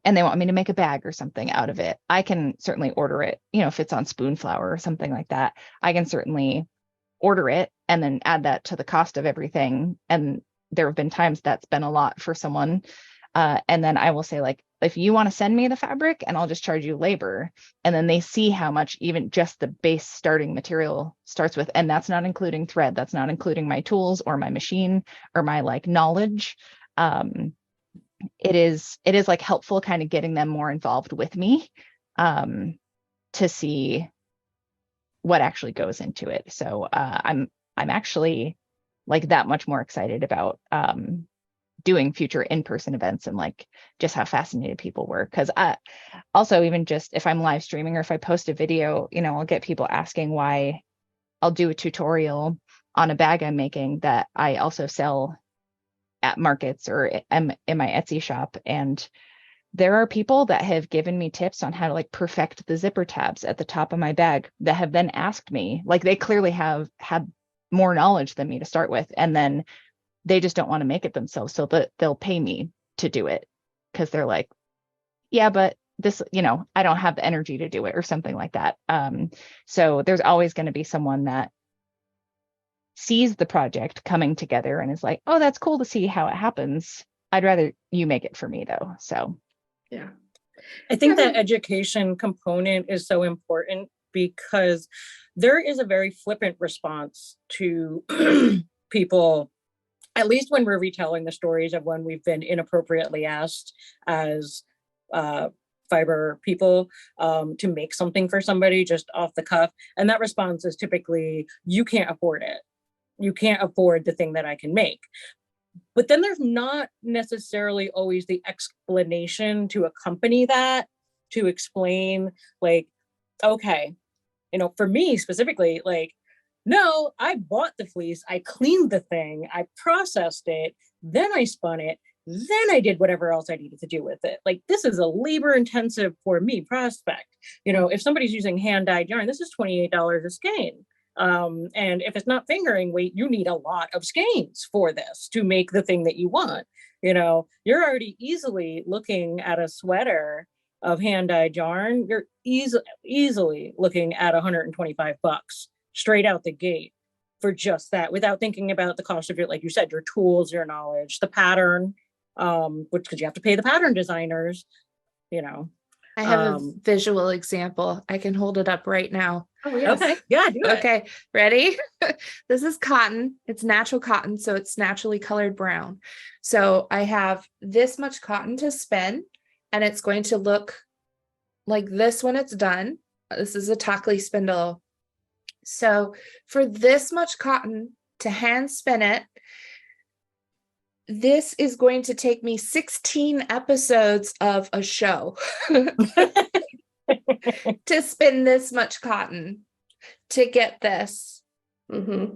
and they want me to make a bag or something out of it, I can certainly order it. If it's on Spoonflower or something like that, I can certainly order it and then add that to the cost of everything. And there have been times that's been a lot for someone. And then I will say, like, if you want to send me the fabric and I'll just charge you labor, and then they see how much even just the base starting material starts with. And that's not including thread. That's not including my tools or my machine or my like knowledge. It is like helpful kind of getting them more involved with me, to see what actually goes into it. So I'm actually like that much more excited about doing future in-person events and like just how fascinated people were. Because I also, even just if I'm live streaming or if I post a video, you know, I'll get people asking why I'll do a tutorial on a bag I'm making that I also sell at markets or am in my Etsy shop. And there are people that have given me tips on how to like perfect the zipper tabs at the top of my bag that have then asked me, like they clearly have had more knowledge than me to start with. And then they just don't want to make it themselves. So that they'll pay me to do it because they're like, yeah, but this, you know, I don't have the energy to do it or something like that. So there's always going to be someone that sees the project coming together and is like, oh, that's cool to see how it happens. I'd rather you make it for me though. So Yeah. I think that education component is so important because there is a very flippant response to people, at least when we're retelling the stories of when we've been inappropriately asked as fiber people to make something for somebody just off the cuff. And that response is typically, you can't afford it. You can't afford the thing that I can make. But then there's not necessarily always the explanation to accompany that, to explain like, okay, you know, for me specifically, like, no, I bought the fleece, I cleaned the thing, I processed it, then I spun it, then I did whatever else I needed to do with it. Like, this is a labor intensive for me prospect. You know, if somebody's using hand dyed yarn, this is $28 a skein. And if it's not fingering weight, you need a lot of skeins for this to make the thing that you want. You know, you're already easily looking at a sweater of hand dyed yarn. You're easily looking at $125 straight out the gate for just that, without thinking about the cost of your, like you said, your tools, your knowledge, the pattern, which, because you have to pay the pattern designers, you know. I have a visual example. I can hold it up right now. Oh, yes. Okay. Yeah, do it. Okay, ready? This is cotton. It's natural cotton, so it's naturally colored brown. So I have this much cotton to spin, and it's going to look like this when it's done. This is a Tockley spindle. So for this much cotton to hand spin it, this is going to take me 16 episodes of a show to spin this much cotton to get this. Mm-hmm.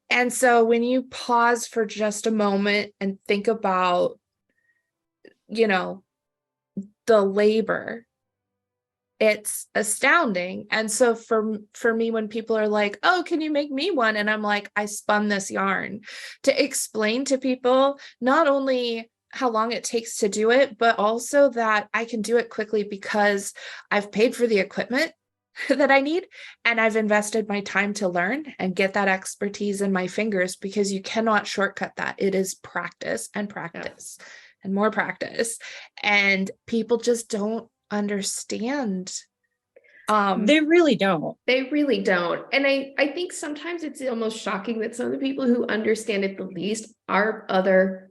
And so when you pause for just a moment and think about, you know, the labor, it's astounding. And so for me, when people are like, oh, can you make me one? And I'm like, I spun this yarn, to explain to people not only how long it takes to do it, but also that I can do it quickly because I've paid for the equipment that I need, and I've invested my time to learn and get that expertise in my fingers, because you cannot shortcut that. It is practice and practice and more practice. And people just don't understand. They really don't. They really don't. And I think sometimes it's almost shocking that some of the people who understand it the least are other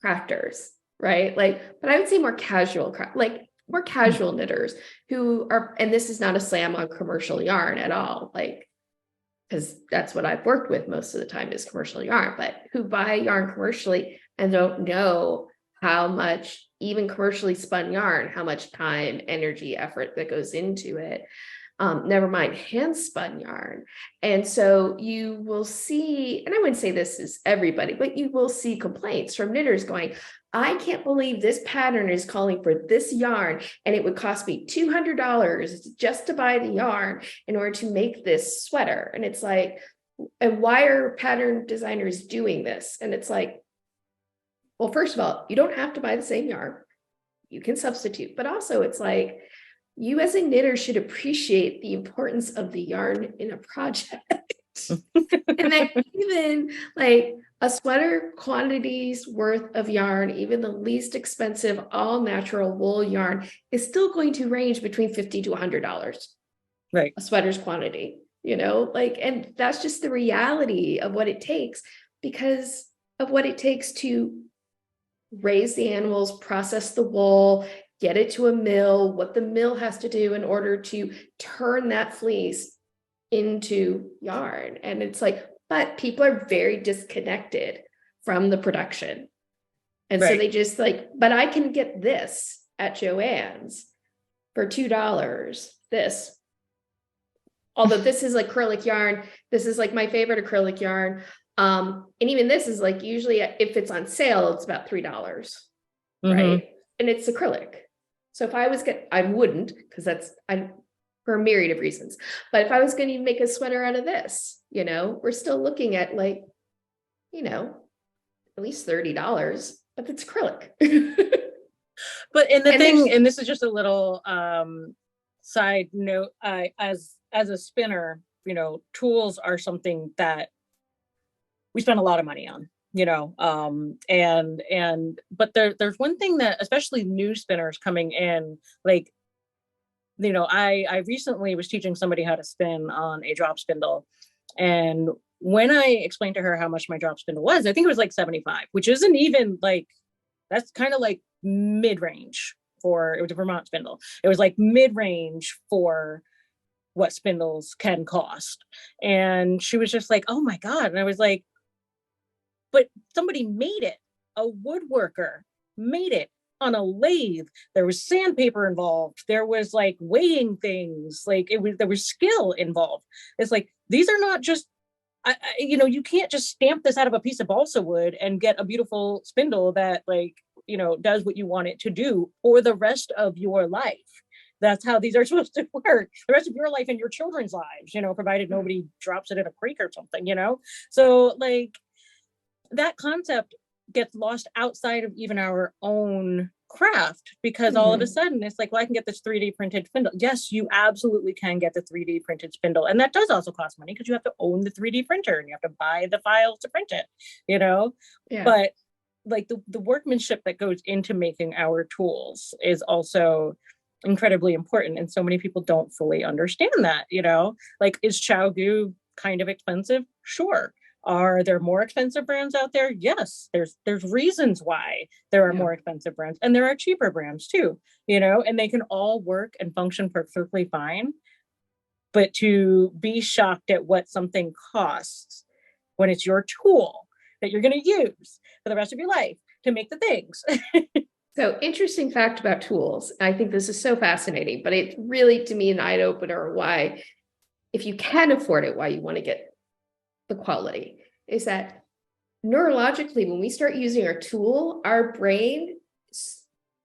crafters, right? Like, but I would say more casual, like more casual knitters who are, and this is not a slam on commercial yarn at all, like, because that's what I've worked with most of the time is commercial yarn, but who buy yarn commercially and don't know how much, even commercially spun yarn, how much time, energy, effort that goes into it. Never mind hand spun yarn. And so you will see, and I wouldn't say this is everybody, but you will see complaints from knitters going, I can't believe this pattern is calling for this yarn, and it would cost me $200 just to buy the yarn in order to make this sweater. And it's like, and why are pattern designers doing this? And it's like, well, first of all, you don't have to buy the same yarn. You can substitute, but also it's like, you as a knitter should appreciate the importance of the yarn in a project. And then even like a sweater quantity's worth of yarn, even the least expensive all natural wool yarn, is still going to range between $50 to $100. Right. A sweater's quantity, you know, like, and that's just the reality of what it takes, because of what it takes to raise the animals, process the wool, get it to a mill, what the mill has to do in order to turn that fleece into yarn. And it's like, but people are very disconnected from the production. And so they just like, but I can get this at Joann's for $2, this. Although this is like acrylic yarn, this is like my favorite acrylic yarn. And even this is like, usually if it's on sale, it's about $3, right? And it's acrylic. So if I was I wouldn't, because for a myriad of reasons. But if I was going to make a sweater out of this, we're still looking at like, at least $30, but it's acrylic. But and this is just a little side note, as a spinner, tools are something that we spend a lot of money on, but there's one thing that, especially new spinners coming in, like, I recently was teaching somebody how to spin on a drop spindle. And when I explained to her how much my drop spindle was, I think it was like 75, which isn't even like, that's kind of like mid-range it was a Vermont spindle. It was like mid-range for what spindles can cost. And she was just like, oh my God. And I was like, but somebody made it. A woodworker made it on a lathe. There was sandpaper involved. There was like weighing things. Like there was skill involved. It's like, these are not just, you can't just stamp this out of a piece of balsa wood and get a beautiful spindle that like, does what you want it to do for the rest of your life. That's how these are supposed to work. The rest of your life and your children's lives, provided nobody drops it in a creek or something, So like that concept gets lost outside of even our own craft, because all of a sudden it's like, well, I can get this 3D printed spindle. Yes, you absolutely can get the 3D printed spindle. And that does also cost money, because you have to own the 3D printer and you have to buy the files to print it, Yeah. But like the workmanship that goes into making our tools is also incredibly important. And so many people don't fully understand that, like, is ChowGoo kind of expensive? Sure. Are there more expensive brands out there? Yes, there's reasons why there are more expensive brands, and there are cheaper brands too, and they can all work and function perfectly fine. But to be shocked at what something costs when it's your tool that you're going to use for the rest of your life to make the things. So interesting fact about tools. I think this is so fascinating, but it's really, to me, an eye opener why, if you can afford it, why you want to get the quality, is that neurologically, when we start using our tool, our brain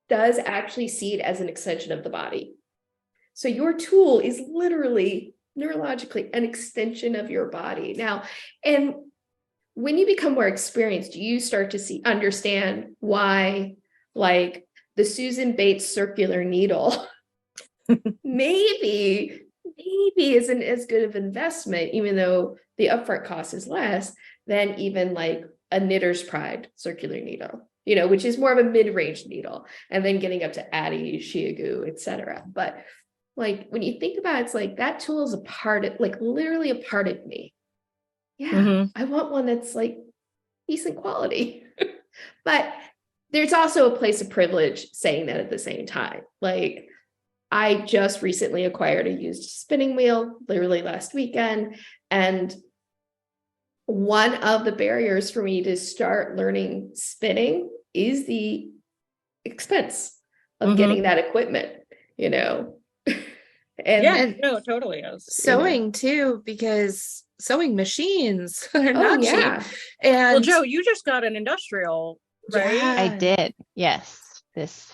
does actually see it as an extension of the body. So your tool is literally neurologically an extension of your body. Now, and when you become more experienced, you start to understand why, like, the Susan Bates circular needle maybe isn't as good of investment, even though the upfront cost is less than even like a Knitter's Pride circular needle, which is more of a mid-range needle, and then getting up to Addy, Shiagoo, etc. But like, when you think about it, it's like that tool is a part of, like, literally a part of me. Yeah, I want one that's like decent quality. But there's also a place of privilege saying that at the same time. Like, I just recently acquired a used spinning wheel, literally last weekend. And one of the barriers for me to start learning spinning is the expense of getting that equipment, And no, it totally is. Sewing too, because sewing machines are not cheap. And well, Joe, you just got an industrial, right? Yeah. I did. Yes.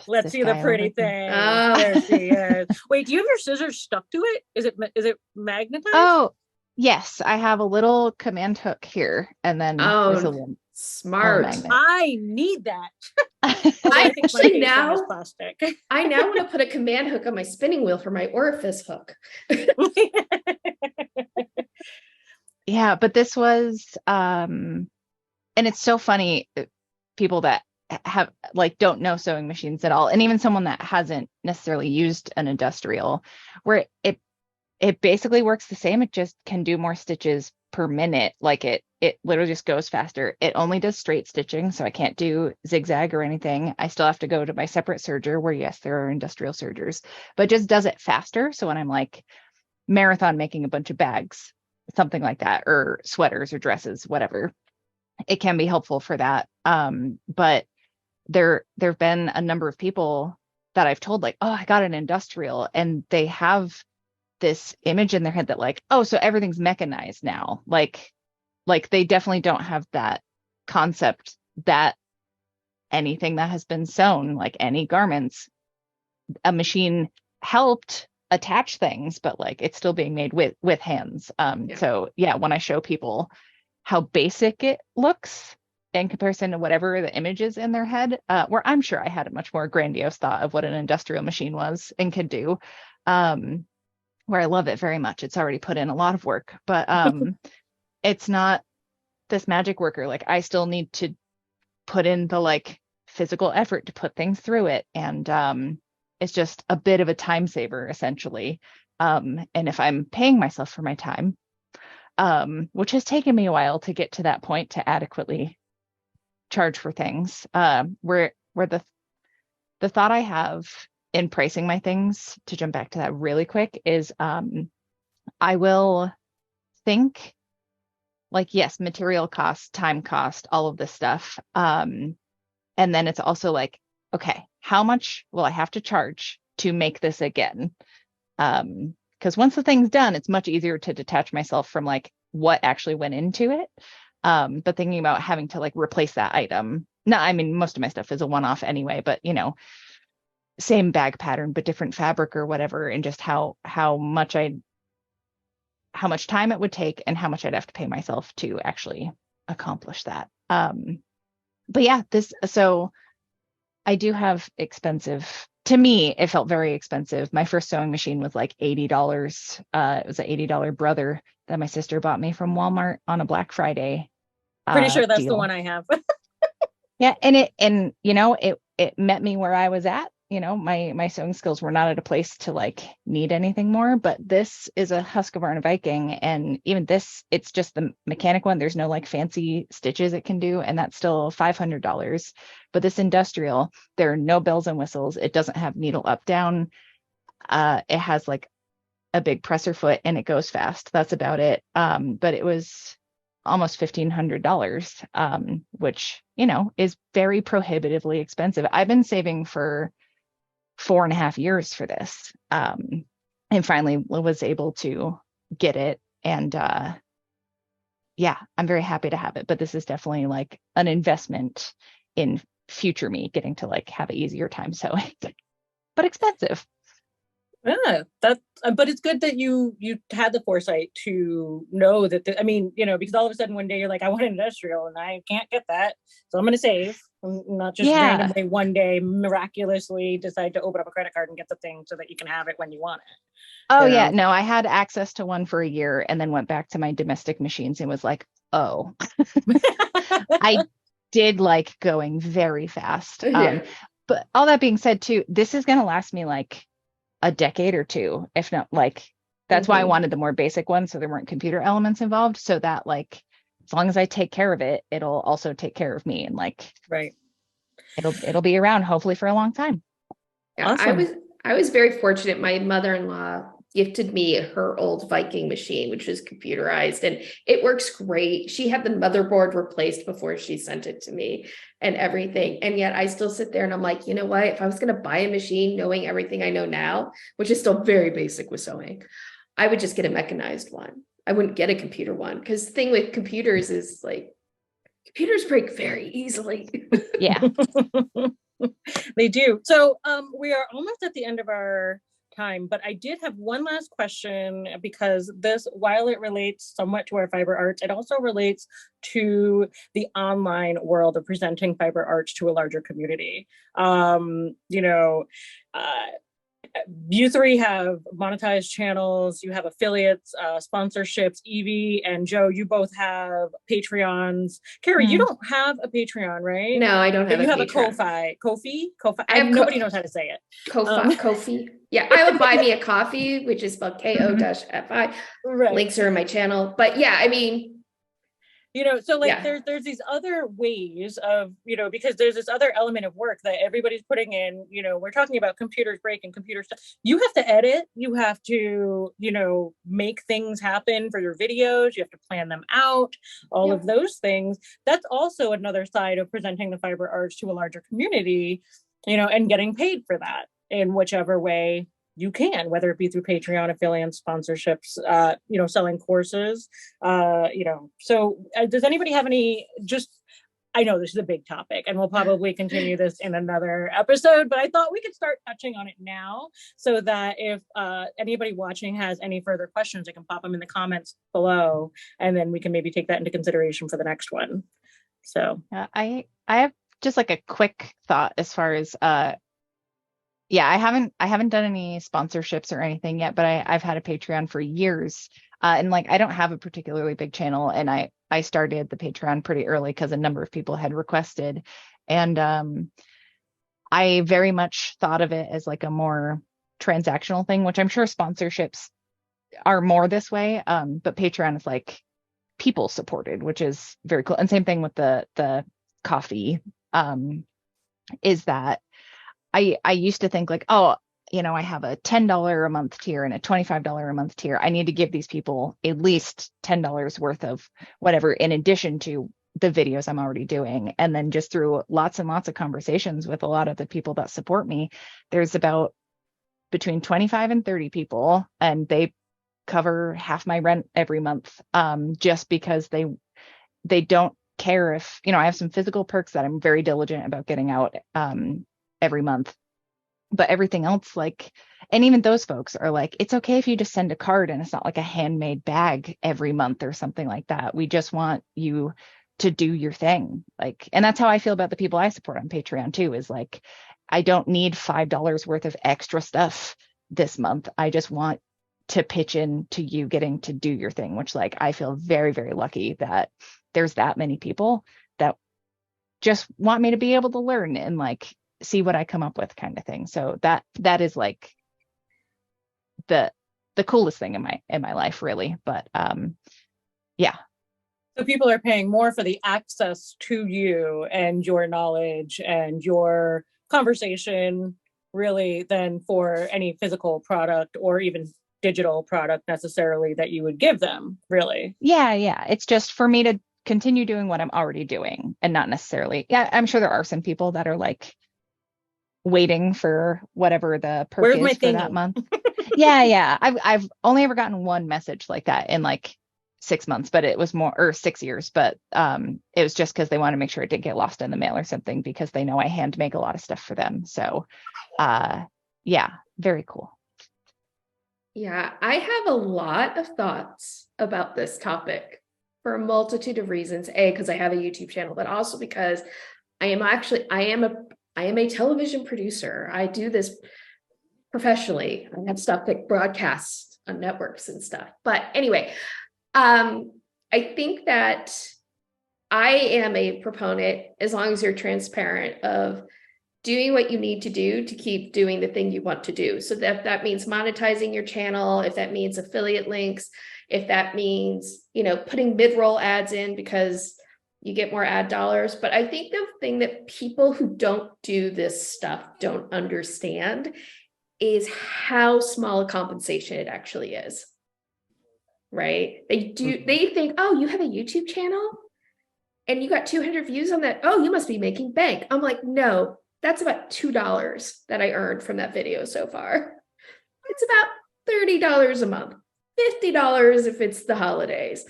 Let's see the pretty thing. Oh, there she is. Wait, do you have your scissors stuck to it? Is it magnetized? Oh, yes. I have a little command hook here, and then there's a little smart. I need that. I actually now plastic. I now want to put a command hook on my spinning wheel for my orifice hook. Yeah, but this was and it's so funny, people that have don't know sewing machines at all, and even someone that hasn't necessarily used an industrial, where it basically works the same. It just can do more stitches per minute. Like, it it literally just goes faster. It only does straight stitching, so I can't do zigzag or anything. I still have to go to my separate serger where, yes, there are industrial sergers, but it just does it faster. So when I'm like marathon making a bunch of bags, something like that, or sweaters or dresses, whatever, it can be helpful for that. But there've been a number of people that I've told, like, oh, I got an industrial, and they have this image in their head that like, oh, so everything's mechanized now. Like they definitely don't have that concept that anything that has been sewn, like any garments, a machine helped attach things, but like it's still being made with hands. So yeah, when I show people how basic it looks in comparison to whatever the image is in their head, where I'm sure I had a much more grandiose thought of what an industrial machine was and could do, where I love it very much. It's already put in a lot of work, but it's not this magic worker. Like I still need to put in the like physical effort to put things through it. And it's just a bit of a time saver essentially. And if I'm paying myself for my time, which has taken me a while to get to that point to adequately charge for things, where the thought I have in pricing my things, to jump back to that really quick, is I will think like, yes, material cost, time cost, all of this stuff. And then it's also like, okay, how much will I have to charge to make this again? Because once the thing's done, it's much easier to detach myself from like what actually went into it. But thinking about having to like replace that item. No, I mean, most of my stuff is a one-off anyway, but you know, same bag pattern, but different fabric or whatever, and just how much time it would take and how much I'd have to pay myself to actually accomplish that. But yeah, so I do have expensive, to me, it felt very expensive. My first sewing machine was like $80. It was an $80 Brother that my sister bought me from Walmart on a Black Friday. Pretty sure that's deal. the one I have. Yeah. And you know, it met me where I was at. You know, my sewing skills were not at a place to like need anything more, but this is a Husqvarna Viking. And even this, it's just the mechanic one. There's no like fancy stitches it can do. And that's still $500. But this industrial, there are no bells and whistles. It doesn't have needle up, down. It has like a big presser foot and it goes fast. That's about it. But it was almost $1,500, which, you know, is very prohibitively expensive. I've been saving for 4.5 years for this, and finally was able to get it. And yeah, I'm very happy to have it, but this is definitely like an investment in future me getting to like have an easier time sewing, but expensive. Yeah, but it's good that you had the foresight to know that, I mean, you know, because all of a sudden one day you're like, I want an industrial and I can't get that. So I'm going to save, not just randomly one day miraculously decide to open up a credit card and get the thing so that you can have it when you want it. Oh yeah, no, I had access to one for a year and then went back to my domestic machines and was like, oh, I did like going very fast. But all that being said too, this is going to last me like a decade or two, if not like, that's why I wanted the more basic one, so there weren't computer elements involved, so that like as long as I take care of it, it'll also take care of me, and like right, it'll be around hopefully for a long time. Yeah, awesome. I was very fortunate. My mother-in-law gifted me her old Viking machine, which was computerized, and it works great. She had the motherboard replaced before she sent it to me and everything. And yet I still sit there and I'm like, you know what? If I was going to buy a machine knowing everything I know now, which is still very basic with sewing, I would just get a mechanized one. I wouldn't get a computer one, because the thing with computers is like, computers break very easily. Yeah. They do. So we are almost at the end of our time, but I did have one last question, because this, while it relates somewhat to our fiber arts, it also relates to the online world of presenting fiber arts to a larger community. You know, you three have monetized channels, you have affiliates, sponsorships. Evie and Joe, you both have Patreons. Carrie, you don't have a Patreon, right? No, I don't have. You have Patreon. a Ko-fi. Nobody knows how to say it. Ko-fi. Yeah, I would buy me a coffee, which is spelled Ko-fi. Right. Links are in my channel. But yeah, I mean, So like Yeah. there's these other ways of, because there's this other element of work that everybody's putting in, we're talking about computers break and computer stuff. You have to edit, you have to, make things happen for your videos, you have to plan them out, all of those things. That's also another side of presenting the fiber arts to a larger community, and getting paid for that in whichever way you can, whether it be through Patreon, affiliate sponsorships, selling courses, So does anybody have any, I know this is a big topic and we'll probably continue this in another episode, but I thought we could start touching on it now so that if anybody watching has any further questions, I can pop them in the comments below and then we can maybe take that into consideration for the next one. So I have just like a quick thought as far as I haven't done any sponsorships or anything yet, but I've had a Patreon for years. And like, I don't have a particularly big channel, and I started the Patreon pretty early because a number of people had requested. And I very much thought of it as like a more transactional thing, which I'm sure sponsorships are more this way. But Patreon is like people supported, which is very cool. And same thing with the coffee, is that I used to think like, oh, I have a $10 a month tier and a $25 a month tier. I need to give these people at least $10 worth of whatever in addition to the videos I'm already doing. And then just through lots and lots of conversations with a lot of the people that support me, there's about between 25 and 30 people, and they cover half my rent every month, just because they don't care if, I have some physical perks that I'm very diligent about getting out every month, but everything else, like, and even those folks are like, it's okay if you just send a card and it's not like a handmade bag every month or something like that. We just want you to do your thing. Like, and that's how I feel about the people I support on Patreon too, is like, I don't need $5 worth of extra stuff this month. I just want to pitch in to you getting to do your thing, which, like, I feel very, very lucky that there's that many people that just want me to be able to learn and like see what I come up with, kind of thing. So that is like the coolest thing in my life, really. But yeah. So people are paying more for the access to you and your knowledge and your conversation, really, than for any physical product or even digital product necessarily that you would give them, really. Yeah. It's just for me to continue doing what I'm already doing, and not necessarily, I'm sure there are some people that are like waiting for whatever the perk Where's is my for that month. Yeah. I've only ever gotten one message like that in like 6 months, but it was more, or 6 years, but it was just because they want to make sure it didn't get lost in the mail or something, because they know I hand make a lot of stuff for them. So yeah, very cool. Yeah, I have a lot of thoughts about this topic for a multitude of reasons. A, because I have a YouTube channel, but also because I am a television producer. I do this professionally. I have stuff that broadcasts on networks and stuff. But anyway, I think that I am a proponent, as long as you're transparent, of doing what you need to do to keep doing the thing you want to do. So that means monetizing your channel, if that means affiliate links, if that means, putting mid-roll ads in because you get more ad dollars. But I think the thing that people who don't do this stuff don't understand is how small a compensation it actually is. Right? They think, oh, you have a YouTube channel and you got 200 views on that. Oh, you must be making bank. I'm like, no, that's about $2 that I earned from that video so far. It's about $30 a month, $50 if it's the holidays,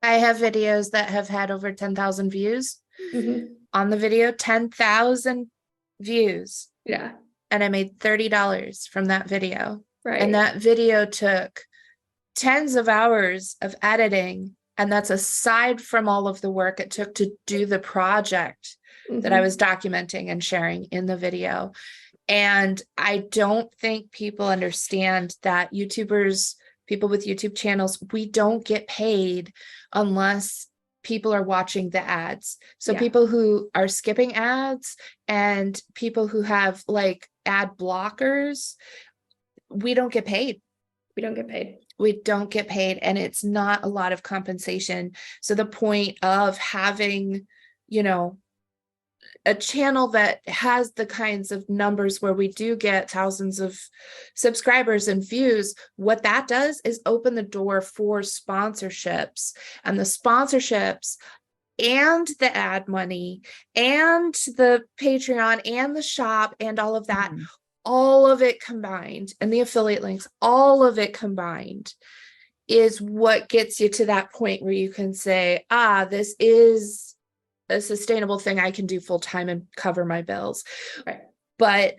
I have videos that have had over 10,000 views. Mm-hmm. On the video, 10,000 views. Yeah. And I made $30 from that video. Right. And that video took tens of hours of editing. And that's aside from all of the work it took to do the project that I was documenting and sharing in the video. And I don't think people understand that YouTubers, people with YouTube channels, we don't get paid unless people are watching the ads. So people who are skipping ads and people who have like ad blockers, we don't get paid. We don't get paid. We don't get paid, and it's not a lot of compensation. So the point of having, you know, a channel that has the kinds of numbers where we do get thousands of subscribers and views, what that does is open the door for sponsorships, and the sponsorships and the ad money and the Patreon and the shop and all of that, all of it combined, and the affiliate links, all of it combined is what gets you to that point where you can say, this is a sustainable thing I can do full time and cover my bills. Right. But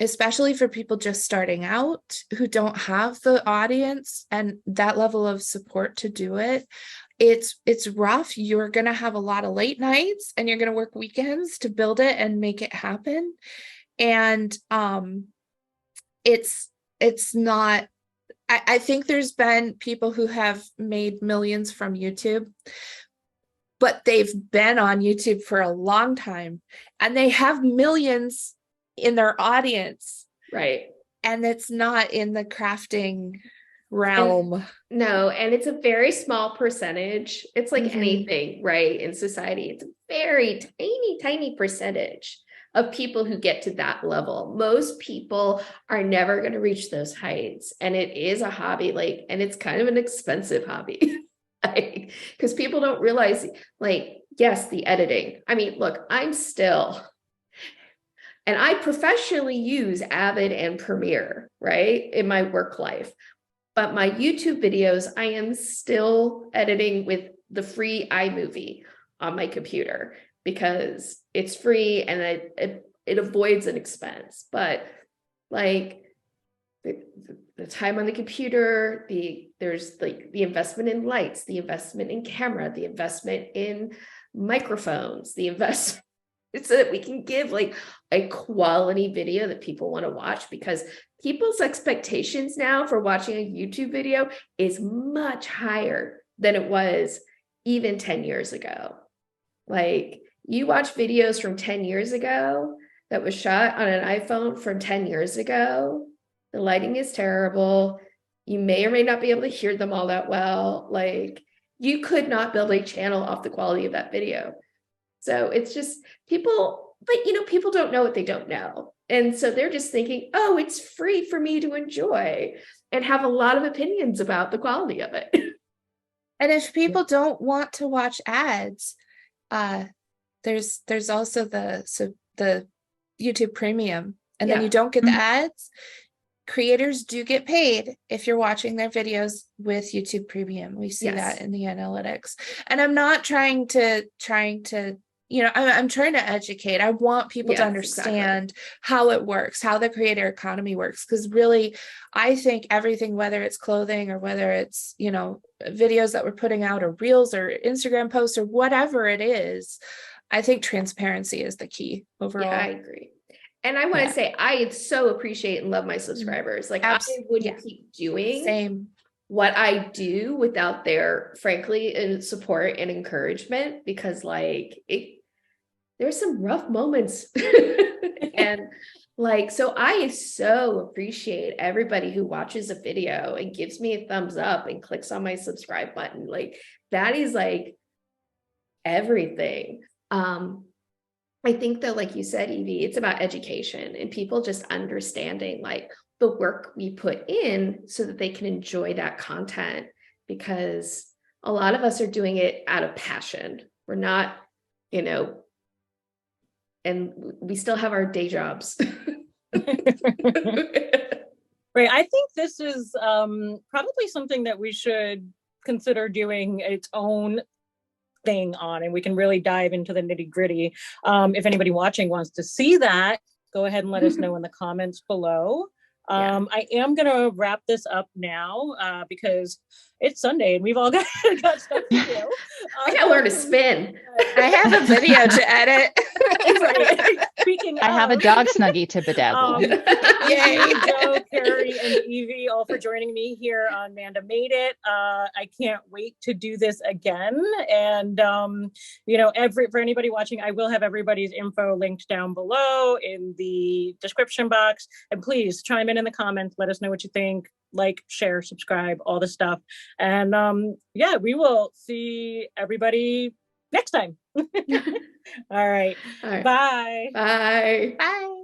especially for people just starting out who don't have the audience and that level of support to do it, it's rough. You're going to have a lot of late nights, and you're going to work weekends to build it and make it happen. And it's not, I think there's been people who have made millions from YouTube, but they've been on YouTube for a long time and they have millions in their audience. Right. And it's not in the crafting realm. And it's a very small percentage. It's like anything, right? In society, it's a very tiny percentage of people who get to that level. Most people are never going to reach those heights. And it is a hobby, like, and it's kind of an expensive hobby. Like, because people don't realize, like, yes, the editing. I mean, look, and I professionally use Avid and Premiere, right, in my work life. But my YouTube videos, I am still editing with the free iMovie on my computer because it's free and it avoids an expense. But like the time on the computer, there's like the investment in lights, the investment in camera, the investment in microphones, the investment so that we can give like a quality video that people want to watch, because people's expectations now for watching a YouTube video is much higher than it was even 10 years ago. Like, you watch videos from 10 years ago that was shot on an iPhone from 10 years ago, the lighting is terrible. You may or may not be able to hear them all that well. Like, you could not build a channel off the quality of that video. So it's just people, but people don't know what they don't know. And so they're just thinking, oh, it's free for me to enjoy, and have a lot of opinions about the quality of it. And if people don't want to watch ads, there's also the YouTube Premium, and then you don't get the ads. Creators do get paid if you're watching their videos with YouTube Premium. We see that in the analytics. And I'm not trying to I'm trying to educate. I want people to understand how it works, how the creator economy works. Because really, I think everything, whether it's clothing or whether it's, videos that we're putting out or reels or Instagram posts or whatever it is, I think transparency is the key overall. Yeah, I agree. And I want to say, I so appreciate and love my subscribers. Like, I wouldn't keep doing what I do without their, frankly, support and encouragement, because like there's some rough moments. And like, so I so appreciate everybody who watches a video and gives me a thumbs up and clicks on my subscribe button. Like, that is like everything. I think that, like you said, Evie, it's about education and people just understanding like the work we put in so that they can enjoy that content, because a lot of us are doing it out of passion. We're not, and we still have our day jobs. Right. I think this is probably something that we should consider doing its own thing on, and we can really dive into the nitty gritty. If anybody watching wants to see that, go ahead and let us know in the comments below. I am going to wrap this up now because it's Sunday and we've all got stuff to do. I gotta learn to spin. I have a video to edit. Right. Speaking I have a dog snuggie to bedazzle. Yay, Joe, Carrie, and Evie, all for joining me here on MandaMadeIt. I can't wait to do this again. And, for anybody watching, I will have everybody's info linked down below in the description box. And please chime in the comments. Let us know what you think. like, share, subscribe, all the stuff. And yeah, we will see everybody next time. All right. All right. Bye. Bye. Bye.